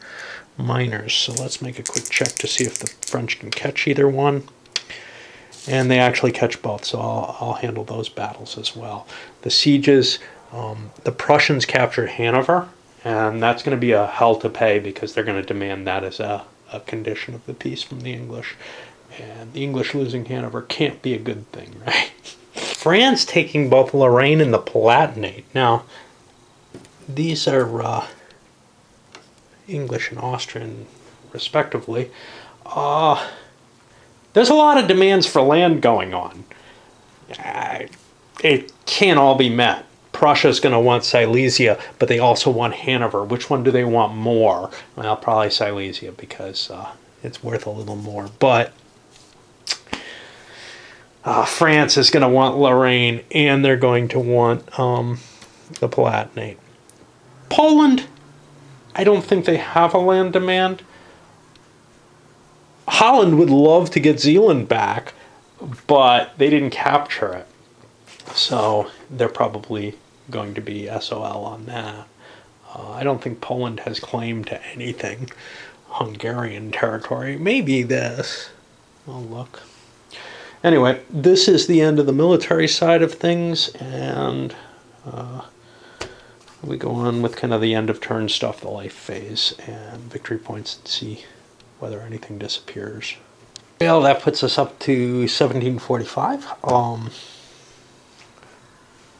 miners. So let's make a quick check to see if the French can catch either one. And they actually catch both, so I'll handle those battles as well. The sieges, the Prussians captured Hanover, and that's going to be a hell to pay because they're going to demand that as a a condition of the peace from the English. And the English losing Hanover can't be a good thing, right? France taking both Lorraine and the Palatinate. Now, these are English and Austrian, respectively. There's a lot of demands for land going on. It can't all be met. Prussia's going to want Silesia, but they also want Hanover. Which one do they want more? Well, probably Silesia, because it's worth a little more. But France is going to want Lorraine, and they're going to want the Palatinate. Poland, I don't think they have a land demand. Holland would love to get Zealand back, but they didn't capture it. So they're probably going to be SOL on that. I don't think Poland has claim to anything Hungarian territory. Maybe this. Oh, look. Anyway, this is the end of the military side of things, and we go on with kind of the end of turn stuff, the life phase, and victory points, and see whether anything disappears. Well, that puts us up to 1745.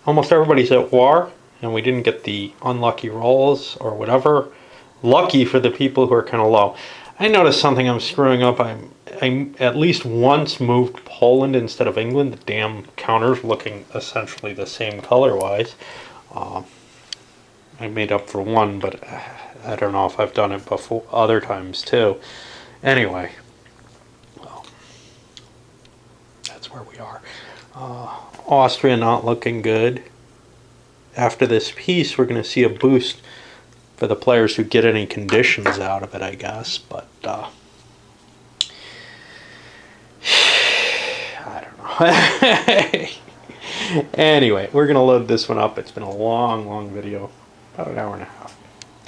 Almost everybody's at war, and we didn't get the unlucky rolls or whatever. Lucky for the people who are kind of low. I noticed something I'm screwing up. I at least once moved Poland instead of England. The damn counters looking essentially the same color-wise. I made up for one, but I don't know if I've done it before other times too. Anyway, well, that's where we are. Austria not looking good. After this peace, we're going to see a boost for the players who get any conditions out of it, I guess. But I don't know. Anyway, we're going to load this one up. It's been a long, long video, about an hour and a half.